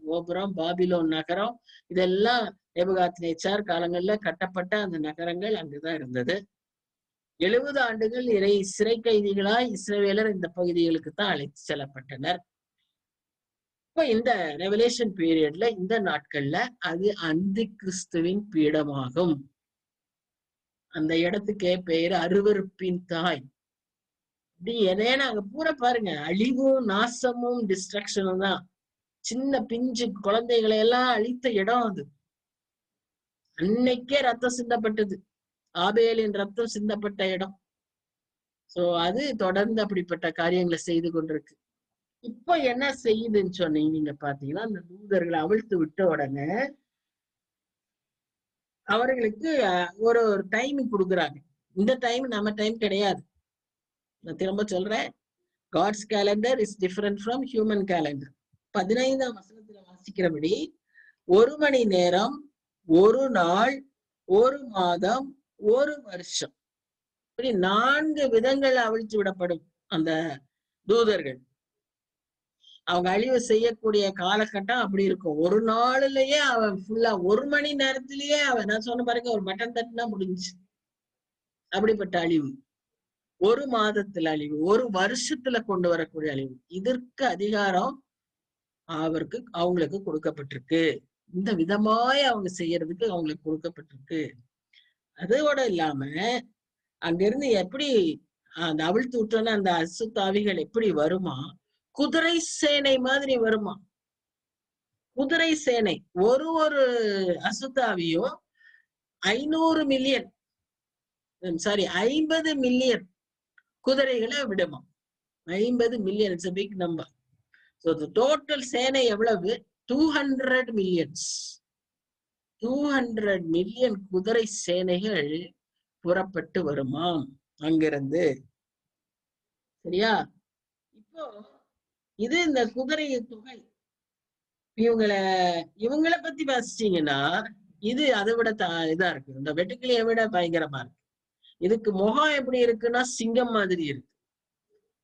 கோபுரம், பாபிலோன் நகரம், இதெல்லாம் நேபுகாத்நேச்சார் காலங்கள்ல கட்டப்பட்ட அந்த நகரங்கள் அங்குதான் இருந்தது. 70 ஆண்டுகள் சிறை கைதிகளாய் இஸ்ரவேலர் இந்த பகுதிகளுக்கு தான் அழைத்து செல்லப்பட்டனர். இப்ப இந்த ரெவலேஷன் பீரியட்ல, இந்த நாட்கள்ல அது அந்தி கிறிஸ்துவின் பீடமாகும். அந்த இடத்துக்கே பெயர் அருவருப்பின் தாய். ஏன்னா அங்க பூரா பாருங்க, அழிவும் நாசமும் டிஸ்ட்ரக்ஷனும் தான். சின்ன பிஞ்சு குழந்தைகளை எல்லாம் அழித்த இடம் அது. அன்னைக்கே ரத்தம் சிந்தப்பட்டது. ஆபேலின் ரத்தம் சிந்தப்பட்ட இடம். சோ அது தொடர்ந்து அப்படிப்பட்ட காரியங்களை செய்து கொண்டிருக்கு. இப்போ என்ன செய்யுதுன்னு சொன்னீங்க நீங்க பாத்தீங்கன்னா, அந்த தூதர்களை அவிழ்த்து விட்ட உடனே அவர்களுக்கு ஒரு டைம் கொடுக்குறாங்க. இந்த டைம் நம்ம டைம் கிடையாது. நான் திரும்ப சொல்றேன், God's calendar is different from human calendar. 15ஆம் வசனத்துல வாசிக்கிறபடி 1 மணி நேரம், 1 நாள், 1 மாதம், 1 வருஷம், இப்படி 4 விதங்கள் அவிழ்த்து விடப்படும் அந்த தூதர்கள். அவங்க அழிவு செய்யக்கூடிய காலகட்டம் அப்படி இருக்கும். ஒரு நாளிலேயே அவன் ஃபுல்லா 1 மணி நேரத்திலேயே அவன், நான் சொன்ன பாருங்க, ஒரு பட்டன் தட்டினா முடிஞ்சு. அப்படிப்பட்ட அழிவு. 1 மாதத்துல அழிவு, 1 வருஷத்துல கொண்டு வரக்கூடிய அழிவு. இதற்கு அதிகாரம் அவங்களுக்கு கொடுக்கப்பட்டிருக்கு. இந்த விதமாய் அவங்க செய்யறதுக்கு அவங்களுக்கு கொடுக்கப்பட்டிருக்கு. அதோட இல்லாம அங்கிருந்து எப்படி அந்த அவிழ்த்து விட்டோன்னா அந்த அசுத்தாவிகள் எப்படி வருமா, குதிரை சேனை மாதிரி வருமா. குதிரை சேனை. ஒரு அசுத்தாவியும் 500 மில்லியன், சாரி 50 மில்லியன் குதிரைகளை விடுமா. 50 million, it's a big number. So the total சேனை எவ்வளவு? 200 மில்லியன்ஸ். 200 மில்லியன் குதிரை சேனைகள் புறப்பட்டு வருமாம் அங்கிருந்து. சரியா? இப்போ இது இந்த குதிரை தொகை. இவங்களை பத்தி வாசிச்சீங்கன்னா இது அதை விட இதா இருக்கு. இந்த வெட்டுக்கிளியை விட பயங்கரமா இருக்கு. இதுக்கு முகம் எப்படி இருக்குன்னா சிங்கம் மாதிரி இருக்கு.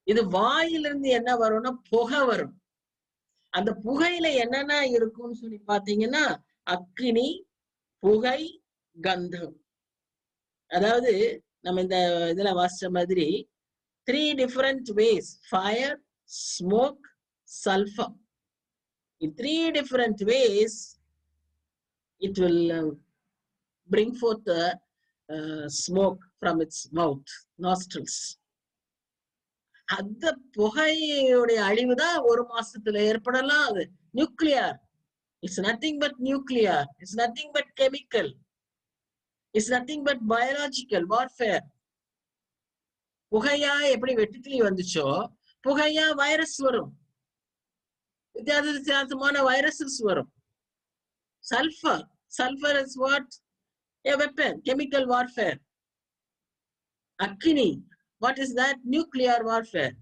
இது வாயிலிருந்து என்ன வரும்னா புகை வரும். அந்த புகையில என்னென்ன இருக்கும்னு சொல்லி பாத்தீங்கன்னா அக்கினி, புகை, கந்தம். அதாவது நம்ம இந்த இதுல வாசிச்ச மாதிரி 3 different ways: fire, smoke, sulfur. In 3 different ways it will bring forth the smoke from its mouth, nostrils. அந்த புகையுடைய அழிவுதான் 1 மாசத்துல ஏற்படலாம். அது nuclear. It's nothing but nuclear. It's nothing but chemical. It's nothing but biological warfare. புகையா எப்படி வெட்டுக்கிளி வந்துச்சோ, புகையா virus வரும். வித்தியாசமான வைரஸஸ் வரும். Sulphur. Sulphur is what? A weapon, chemical warfare. Akini, what is that? Nuclear warfare.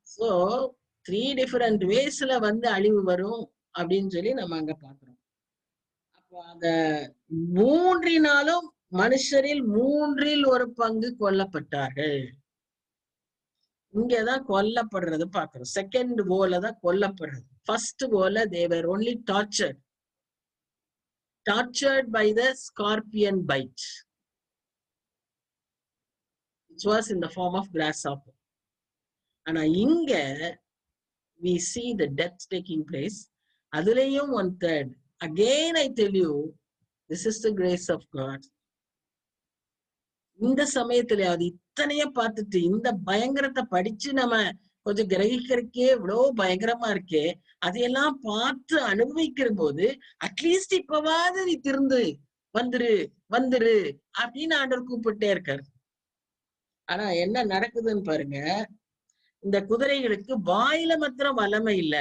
So 3 different waysல வந்து அழிவு வரும் அப்படின்னு சொல்லி நம்ம அங்க பாக்குறோம். அப்போ அந்த 3 மனுஷரில் 1/3 பங்கு கொல்லப்பட்டார்கள். இங்கதான் கொல்லப்படுறது பாக்குறோம். செகண்ட் வோல தான் கொல்லப்படுறது. ஃபர்ஸ்ட் வோல they were only tortured by the scorpion bite, which was in the form of grasshopper. ஆனா இங்க we see the death taking place. அதுலயும் 1/3. Again I tell you, this is the grace of God. இந்த சமயத்துல அது இத்தனைய பார்த்துட்டு இந்த பயங்கரத்தை படிச்சு நம்ம கொஞ்சம் கிரகிக்கிறதுக்கே இவ்வளவு பயங்கரமா இருக்கே, அதையெல்லாம் பார்த்து அனுபவிக்கிற போது அட்லீஸ்ட் இப்பவாது நீ திருந்து வந்துரு அப்படின்னு ஆண்டவர் கூப்பிட்டே இருக்காரு. ஆனா என்ன நடக்குதுன்னு பாருங்க, இந்த குதிரைகளுக்கு வாயில மாத்திரம் வல்லமை இல்ல,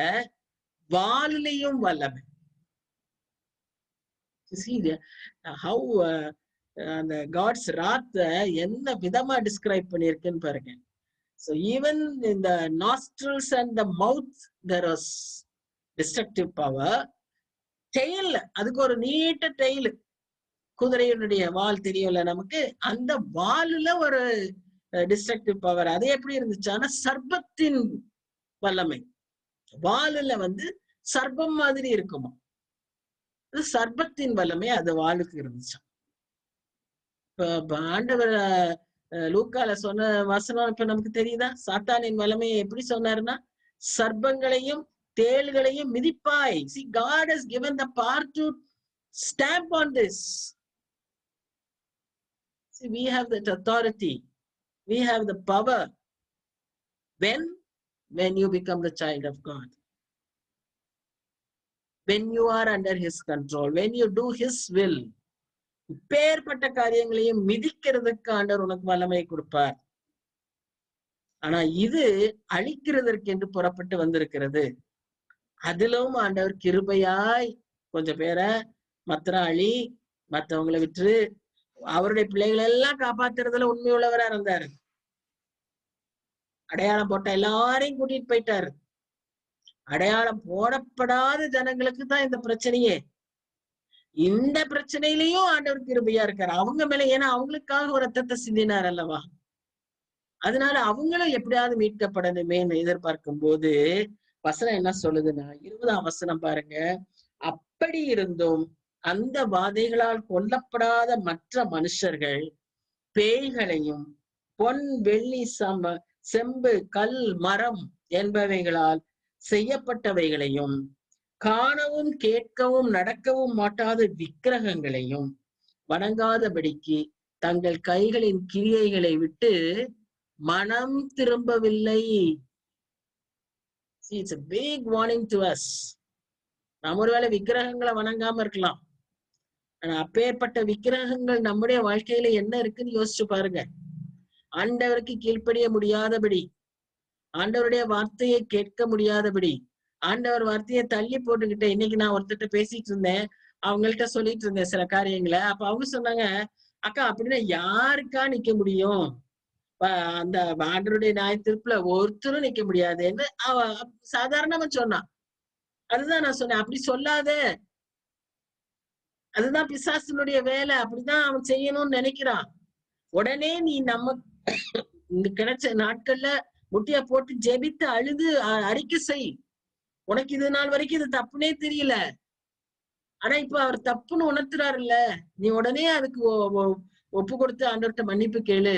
வாலிலையும் வல்லமை. how அந்த காட்ஸ் ராத்த என்ன விதமா டிஸ்கிரைப் பண்ணிருக்குன்னு பாருங்க. So even in the nostrils and the mouth there was destructive power. tail, அதுக்கு ஒரு நீட்ட tail, குதிரையினுடைய வால் தெரியும்ல நமக்கு, அந்த வால்ல ஒரு டிஸ்ட்ரக்டிவ் பவர். அது எப்படி இருந்துச்சானா சர்ப்பத்தின் வல்லமை. வாலுல வந்து சர்ப்பம் மாதிரி இருக்குமா, சர்ப்பத்தின் வல்லமை அது வாளுக்கு இருந்துச்சாம். இப்ப ஆண்டவர் லூக்கால சொன்ன வசனம் இப்ப நமக்கு தெரியுதா? சாத்தானின் வல்லமையை எப்படி சொன்னாருன்னா சர்ப்பங்களையும் தேள்களையும் மிதிப்பாய். See, God has given the power to stamp on this. See, we have that authority. We have the power when you become the child of God, when you are under his control, when you do his will, இப்பேற்பட்ட காரியங்களையும் மிதிக்கிறதுக்கு ஆண்டவர் உனக்கு வல்லமை கொடுப்பார். ஆனா இது அழிக்கிறதற்கு என்று புறப்பட்டு வந்திருக்கிறது. அதிலும் ஆண்டவர் கிருபையாய் கொஞ்சம் பேரை அழி மற்றவங்களை விட்டு அவருடைய பிள்ளைகளை எல்லாம் காப்பாத்துறதுல உண்மையுள்ளவரா இருந்தாரு. அடையாளம் போட்ட எல்லாரையும் கூட்டிட்டு போயிட்டாரு. அடையாளம் போடப்படாத ஜனங்களுக்கு தான் இந்த பிரச்சனையே. இந்த பிரச்சனையிலையும் ஆண்டவர் கிருபையா இருக்காரு அவங்க மேல. ஏன்னா அவங்களுக்காக ஒரு ரத்தத்தை சிந்தினார் அல்லவா. அதனால அவங்களும் எப்படியாவது மீட்கப்படணுமேன்னு எதிர்பார்க்கும் போது வசனம் என்ன சொல்லுதுன்னா 20ஆம் வசனம் பாருங்க. அப்படி இருந்தும் அந்த வாதைகளால் கொல்லப்படாத மற்ற மனுஷர்கள் பேய்களையும் பொன் வெள்ளி செம்பு கல் மரம் என்பவைகளால் செய்யப்பட்டவைகளையும் காணவும் கேட்கவும் நடக்கவும் மாட்டாத விக்கிரகங்களையும் வணங்காதபடிக்கு தங்கள் கைகளின் கிரியைகளை விட்டு மனம் திரும்பவில்லை. It's a big warning to us. நம்ம ஒருவேளை விக்கிரகங்களை வணங்காம இருக்கலாம். ஆனா அப்பேற்பட்ட விக்கிரகங்கள் நம்முடைய வாழ்க்கையில என்ன இருக்குன்னு யோசிச்சு பாருங்க. ஆண்டவருக்கு கீழ்ப்படிய முடியாதபடி, ஆண்டவருடைய வார்த்தையை கேட்க முடியாதபடி, ஆண்டவர் வார்த்தையை தள்ளி போட்டுக்கிட்ட. இன்னைக்கு நான் ஒருத்தட்ட பேசிட்டு இருந்தேன், அவங்கள்ட்ட சொல்லிட்டு இருந்தேன் சில காரியங்களை. அப்ப அவங்க சொன்னாங்க, அக்கா அப்படின்னா யாருக்கா நிக்க முடியும்? அந்த ஆண்டவருடைய நியாயத்தீர்ப்புல ஒருத்தரும் நிக்க முடியாதுன்னு அவ சாதாரணமா சொன்னான். அதுதான் நான் சொன்னேன், அப்படி சொல்லாத. அதுதான் பிசாசினுடைய வேலை. அப்படிதான் அவன் செய்யணும்னு நினைக்கிறான். உடனே நீ நம்ம கிடைச்ச நாட்கள்ல முட்டிய போட்டு ஜெபித்து அழுது அறிக்கை செய். உனக்கு இது நாள் வரைக்கும் இது தப்புனே தெரியல, ஆனா இப்ப அவர் தப்புன்னு உணர்த்துறாருல்ல, நீ உடனே அதுக்கு ஒப்பு கொடுத்து ஆண்டவர்கிட்ட மன்னிப்பு கேளு.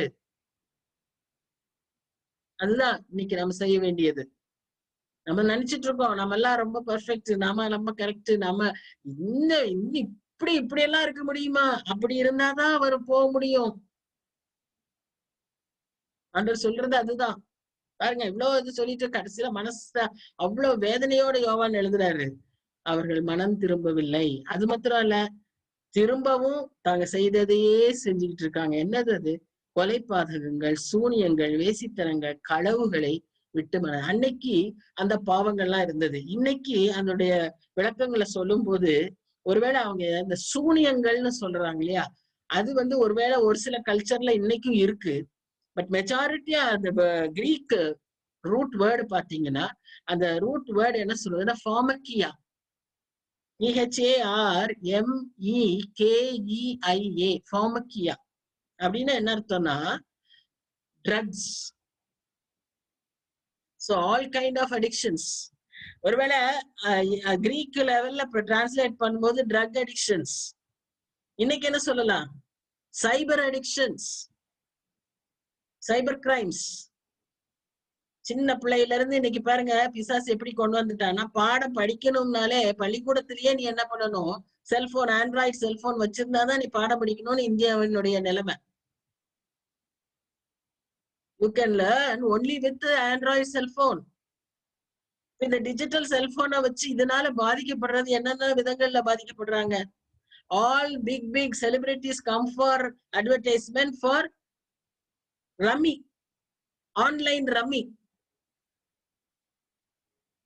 அதுதான் இன்னைக்கு நம்ம செய்ய வேண்டியது. நம்ம நினைச்சிட்டு இருக்கோம் நம்ம எல்லாம் ரொம்ப பெர்ஃபெக்ட், நம்ம கரெக்ட், நம்ம இப்படி எல்லாம் இருக்க முடியுமா? அப்படி இருந்தாதான் அவர் போக முடியும். ஆண்டவர் சொல்றது அதுதான். பாருங்க, இவ்வளவு இது சொல்லிட்டு கடைசியில மனச அவ்வளவு வேதனையோட யோவான் எழுதுறாரு, அவர்கள் மனம் திரும்பவில்லை. அது மாத்திரம் இல்ல, திரும்பவும் தாங்க செய்ததையே செஞ்சுக்கிட்டு இருக்காங்க. என்னது அது? கொலைபாதகங்கள், சூனியங்கள், வேசித்தனங்கள், களவுகளை விட்டு அன்னைக்கு அந்த பாவங்கள்லாம் இருந்தது. இன்னைக்கு அதனுடைய விளக்கங்களை சொல்லும் போது ஒருவேளை அவங்க இந்த சூனியங்கள்னு சொல்றாங்க இல்லையா, அது ஒருவேளை ஒரு சில கல்ச்சர்ல இன்னைக்கும் இருக்கு. பட் மெஜாரிட்டியா அந்த கிரீக் ரூட் வேர்டு பாத்தீங்கன்னா, அந்த ரூட் வேர்டு என்ன சொல்றதுன்னா ஃபார்மக்கியா, EHARMEKEIA, ஃபார்மக்கியா அப்படின்னா என்ன அர்த்தம்னா drugs. So all kind of addictions. ஒருவேளை கிரீக் லெவல்ல டிரான்ஸ்லேட் பண்ணும்போது ட்ரக் அடிக்ஷன்ஸ். இன்னைக்கு என்ன சொல்லலாம்? Cyber addictions, cyber crimes. சின்ன பிள்ளையில இருந்து இன்னைக்கு பாருங்க பிசாசு எப்படி கொண்டு வந்துட்டான்னா, பாடம் படிக்கணும்னாலே பள்ளிக்கூடத்திலேயே நீ என்ன பண்ணணும், செல்போன், ஆண்ட்ராய்டு செல்போன் வச்சிருந்தாதான் நீ பாடம் படிக்கணும்னு இந்தியாவினுடைய நிலைமை. You can learn only with Android cell phone. இந்த டிஜிட்டல் செல்போனை வச்சு இதனால பாதிக்கப்படுறது என்னென்ன விதங்கள்ல பாதிக்கப்படுறாங்க? All big celebrities come for advertisement for rummy, online rummy.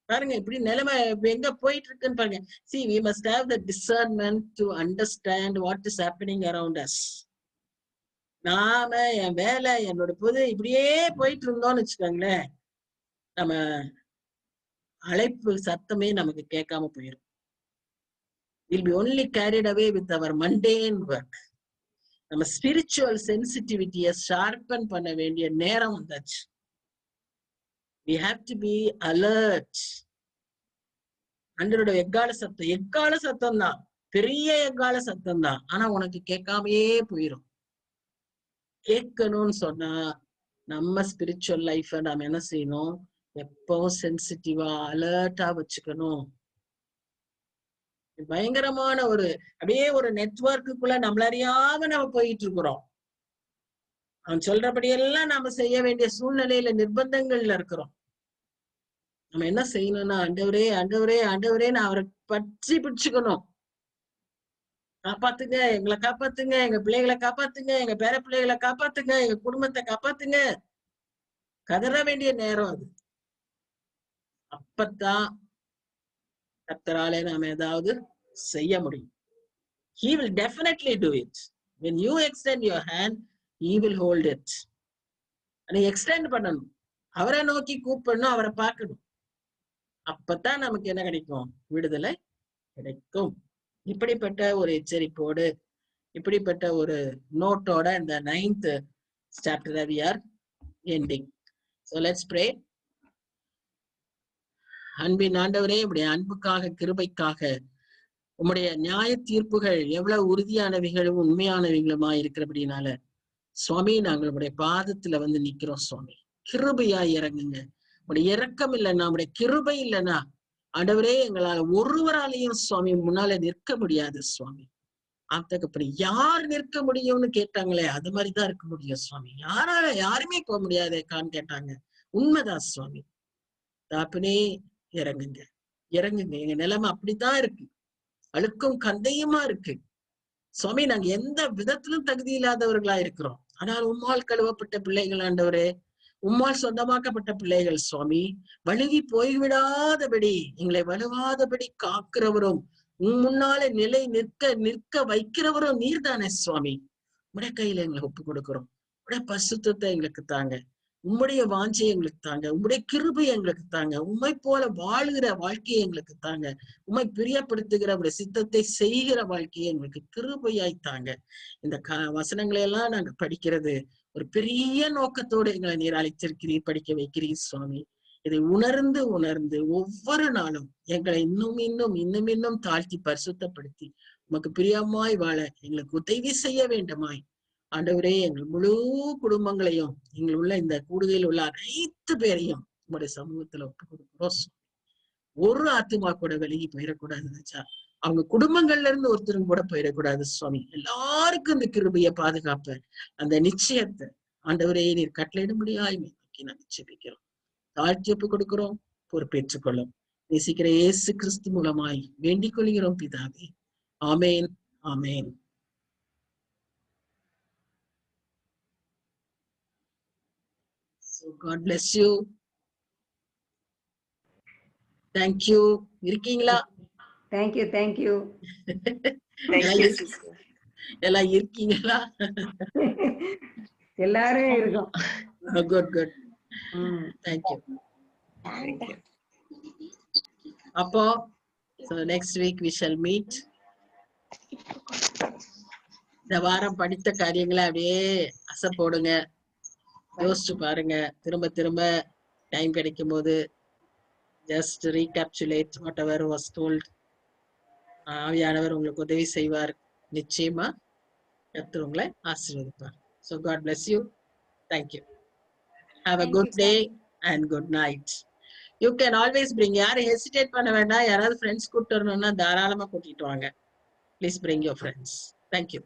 பாருங்க இப்படி நிலைமை எங்க போயிட்டு இருக்குன்னு பாருங்க. See, we must have the discernment to understand what is happening around us. நாம என் வேலை, என்னோட பொது இப்படியே போயிட்டு இருந்தோம்னு வச்சுக்கோங்களேன், நம்ம அழைப்பு சத்தமே நமக்கு கேட்காம போயிடும். We'll be only carried away with our mundane work. நம்ம ஸ்பிரிச்சுவல் சென்சிட்டிவிட்டியை ஷார்பன் பண்ண வேண்டிய நேரம் வந்தாச்சு. We have to be alert. அன்றோட எக்கால சத்தம் தான், பெரிய எக்கால சத்தம் தான். ஆனா உனக்கு கேட்காமையே போயிடும். கேட்கணும்னு சொன்னா நம்ம ஸ்பிரிச்சுவல் லைஃப நாம என்ன செய்யணும்? எப்பவும் சென்சிட்டிவா அலர்ட்டா வச்சுக்கணும். பயங்கரமான அப்படியே ஒரு நெட்வொர்க்குள்ள நம்மள அறியாம நம்ம போயிட்டு இருக்கிறோம். அவன் சொல்றபடியெல்லாம் நாம செய்ய வேண்டிய சூழ்நிலையில நிர்பந்தங்கள்ல இருக்கிறோம். நம்ம என்ன செய்யணும்னா, ஆண்டவரே ஆண்டவரே ஆண்டவரேன்னு அவரை பற்றி பிடிச்சுக்கணும். காப்பாத்துங்க, எங்களை காப்பாத்துங்க, எங்க பிள்ளைகளை காப்பாத்துங்க, எங்க பேர பிள்ளைகளை காப்பாத்துங்க, எங்க குடும்பத்தை காப்பாத்துங்க. கதற வேண்டிய நேரம் அது. அப்பத்தான் கர்த்தராலே நாம ஏதாவது செய்ய முடியும். He will definitely do it. When you extend your hand, he will hold it. நீ எக்ஸ்டெண்ட் பண்ணணும், அவரை நோக்கி கூப்பிடணும், அவரை பார்க்கணும். அப்பத்தான் நமக்கு என்ன கிடைக்கும்? விடுதலை கிடைக்கும். இப்படிப்பட்ட ஒரு எச்சரிப்போடு, இப்படிப்பட்ட ஒரு நோட்டோட இந்த 9th chapter we are ending. So let's pray. அன்பின் ஆண்டவரே, உம்முடைய அன்புக்காக, கிருபைக்காக, உம்முடைய நியாய தீர்ப்புகள் எவ்வளவு உறுதியானவைகளும் உண்மையானவைகளுமா இருக்கிறபடினால சுவாமி, நாங்கள் உடைய பாதத்துல வந்து நிக்கிறோம் சுவாமி. கிருபையா இறங்குங்க. உடைய இரக்கம் இல்லைன்னா, உடைய கிருபை இல்லைன்னா ஆண்டவரே எங்களால ஒருவராலையும் சுவாமி முன்னால நிற்க முடியாது சுவாமி. அப்படி யார் நிற்க முடியும்னு கேட்டாங்களே, அது மாதிரிதான் இருக்க முடியும் சுவாமி. யாருமே போக முடியாதேக்கான்னு கேட்டாங்க. உண்மைதான் சுவாமி. தாப்பனே இறங்குங்க, இறங்குங்க. எங்க நிலைமை அப்படித்தான் இருக்கு, அழுக்கும் கந்தையுமா இருக்கு சுவாமி. நாங்க எந்த விதத்திலும் தகுதி இல்லாதவர்களா இருக்கிறோம். ஆனால் உம்மால் கழுவப்பட்ட பிள்ளைகள் ஆண்டவரே, உம்மால் சொந்தமாக்கப்பட்ட பிள்ளைகள் சுவாமி. வழுகி போய்விடாதபடி, எங்களை வலுவாதபடி காக்கிறவரும், முன்னாலே நிலை நிற்க வைக்கிறவரும் நீர்தானே சுவாமி. உடைய கையில எங்களை ஒப்பு கொடுக்கிறோம். உடைய பசுத்தத்தை எங்களுக்கு தாங்க, உம்முடைய வாஞ்சை எங்களுக்கு தாங்க, உம்முடைய கிருபை எங்களுக்கு தாங்க, உம்மை போல வாழுகிற வாழ்க்கையை எங்களுக்கு தாங்க, உம்மை பிரியப்படுத்துகிற உடைய சித்தத்தை செய்கிற வாழ்க்கையை எங்களுக்கு கிருபையாய் தாங்க. இந்த வசனங்களை எல்லாம் நாங்க படிக்கிறது ஒரு பெரிய நோக்கத்தோடு எங்களை நீர் அழைத்திருக்கிறீர், படிக்க வைக்கிறீர் சுவாமி. இதை உணர்ந்து உணர்ந்து ஒவ்வொரு நாளும் எங்களை இன்னும் தாழ்த்தி பரிசுத்தப்படுத்தி உமக்கு பிரியமாய் வாழ எங்களுக்கு உதவி செய்ய வேண்டுமாய் ஆண்டவரே, எங்கள் முழு குடும்பங்களையும், எங்கள் உள்ள இந்த கூடுகையில் உள்ள அனைத்து பேரையும் உங்களுடைய சமூகத்துல ஒப்பு கொடுக்கிறோம். ஒரு ஆத்துமா கூட விலகி போயிடக்கூடாது நினைச்சா, அவங்க குடும்பங்கள்ல இருந்து ஒருத்தரும் கூட போயிடக்கூடாது சுவாமி. எல்லாருக்கும் இந்த கிருபைய பாதுகாப்ப, அந்த நிச்சயத்தை ஆண்டவரே நீர் கட்டளையிடும்படியாய் நோக்கி நாங்கள் ஜெபிக்கிறோம். தாழ்த்தி ஒப்பு கொடுக்கிறோம், பொறுப்பேற்றுக் கொள்ளும். நேசிக்கிற இயேசு கிறிஸ்து மூலமாய் வேண்டிக் கொள்கிறோம் பிதாவே. ஆமேன், ஆமேன். So God bless you. Thank you. இருக்கீங்களா? Thank you, thank you. எல்லாம் இருக்கீங்களா? எல்லாரும் இருக்கோம். Good, good. Thank you. அப்போ so next week we shall meet. இந்த வாரம் படித்த காரியங்களை அப்படியே அசை போடுங்க, யோசிச்சு பாருங்க. திரும்ப திரும்ப டைம் கிடைக்கும் போது just recapitulate whatever was told. ஆவியானவர் உங்களுக்கு உதவி செய்வார். நிச்சயமா கர்த்தர் உங்களை ஆசீர்வதிப்பார். So God bless you. Thank you. Have a good day and good night. You can always bring, யாரும் hesitate பண்ண வேண்டாம். யாராவது ஃப்ரெண்ட்ஸ் கூட்டிட்டு வரணும்னா தாராளமா கூட்டிட்டு வாங்க. Please bring your friends. Thank you.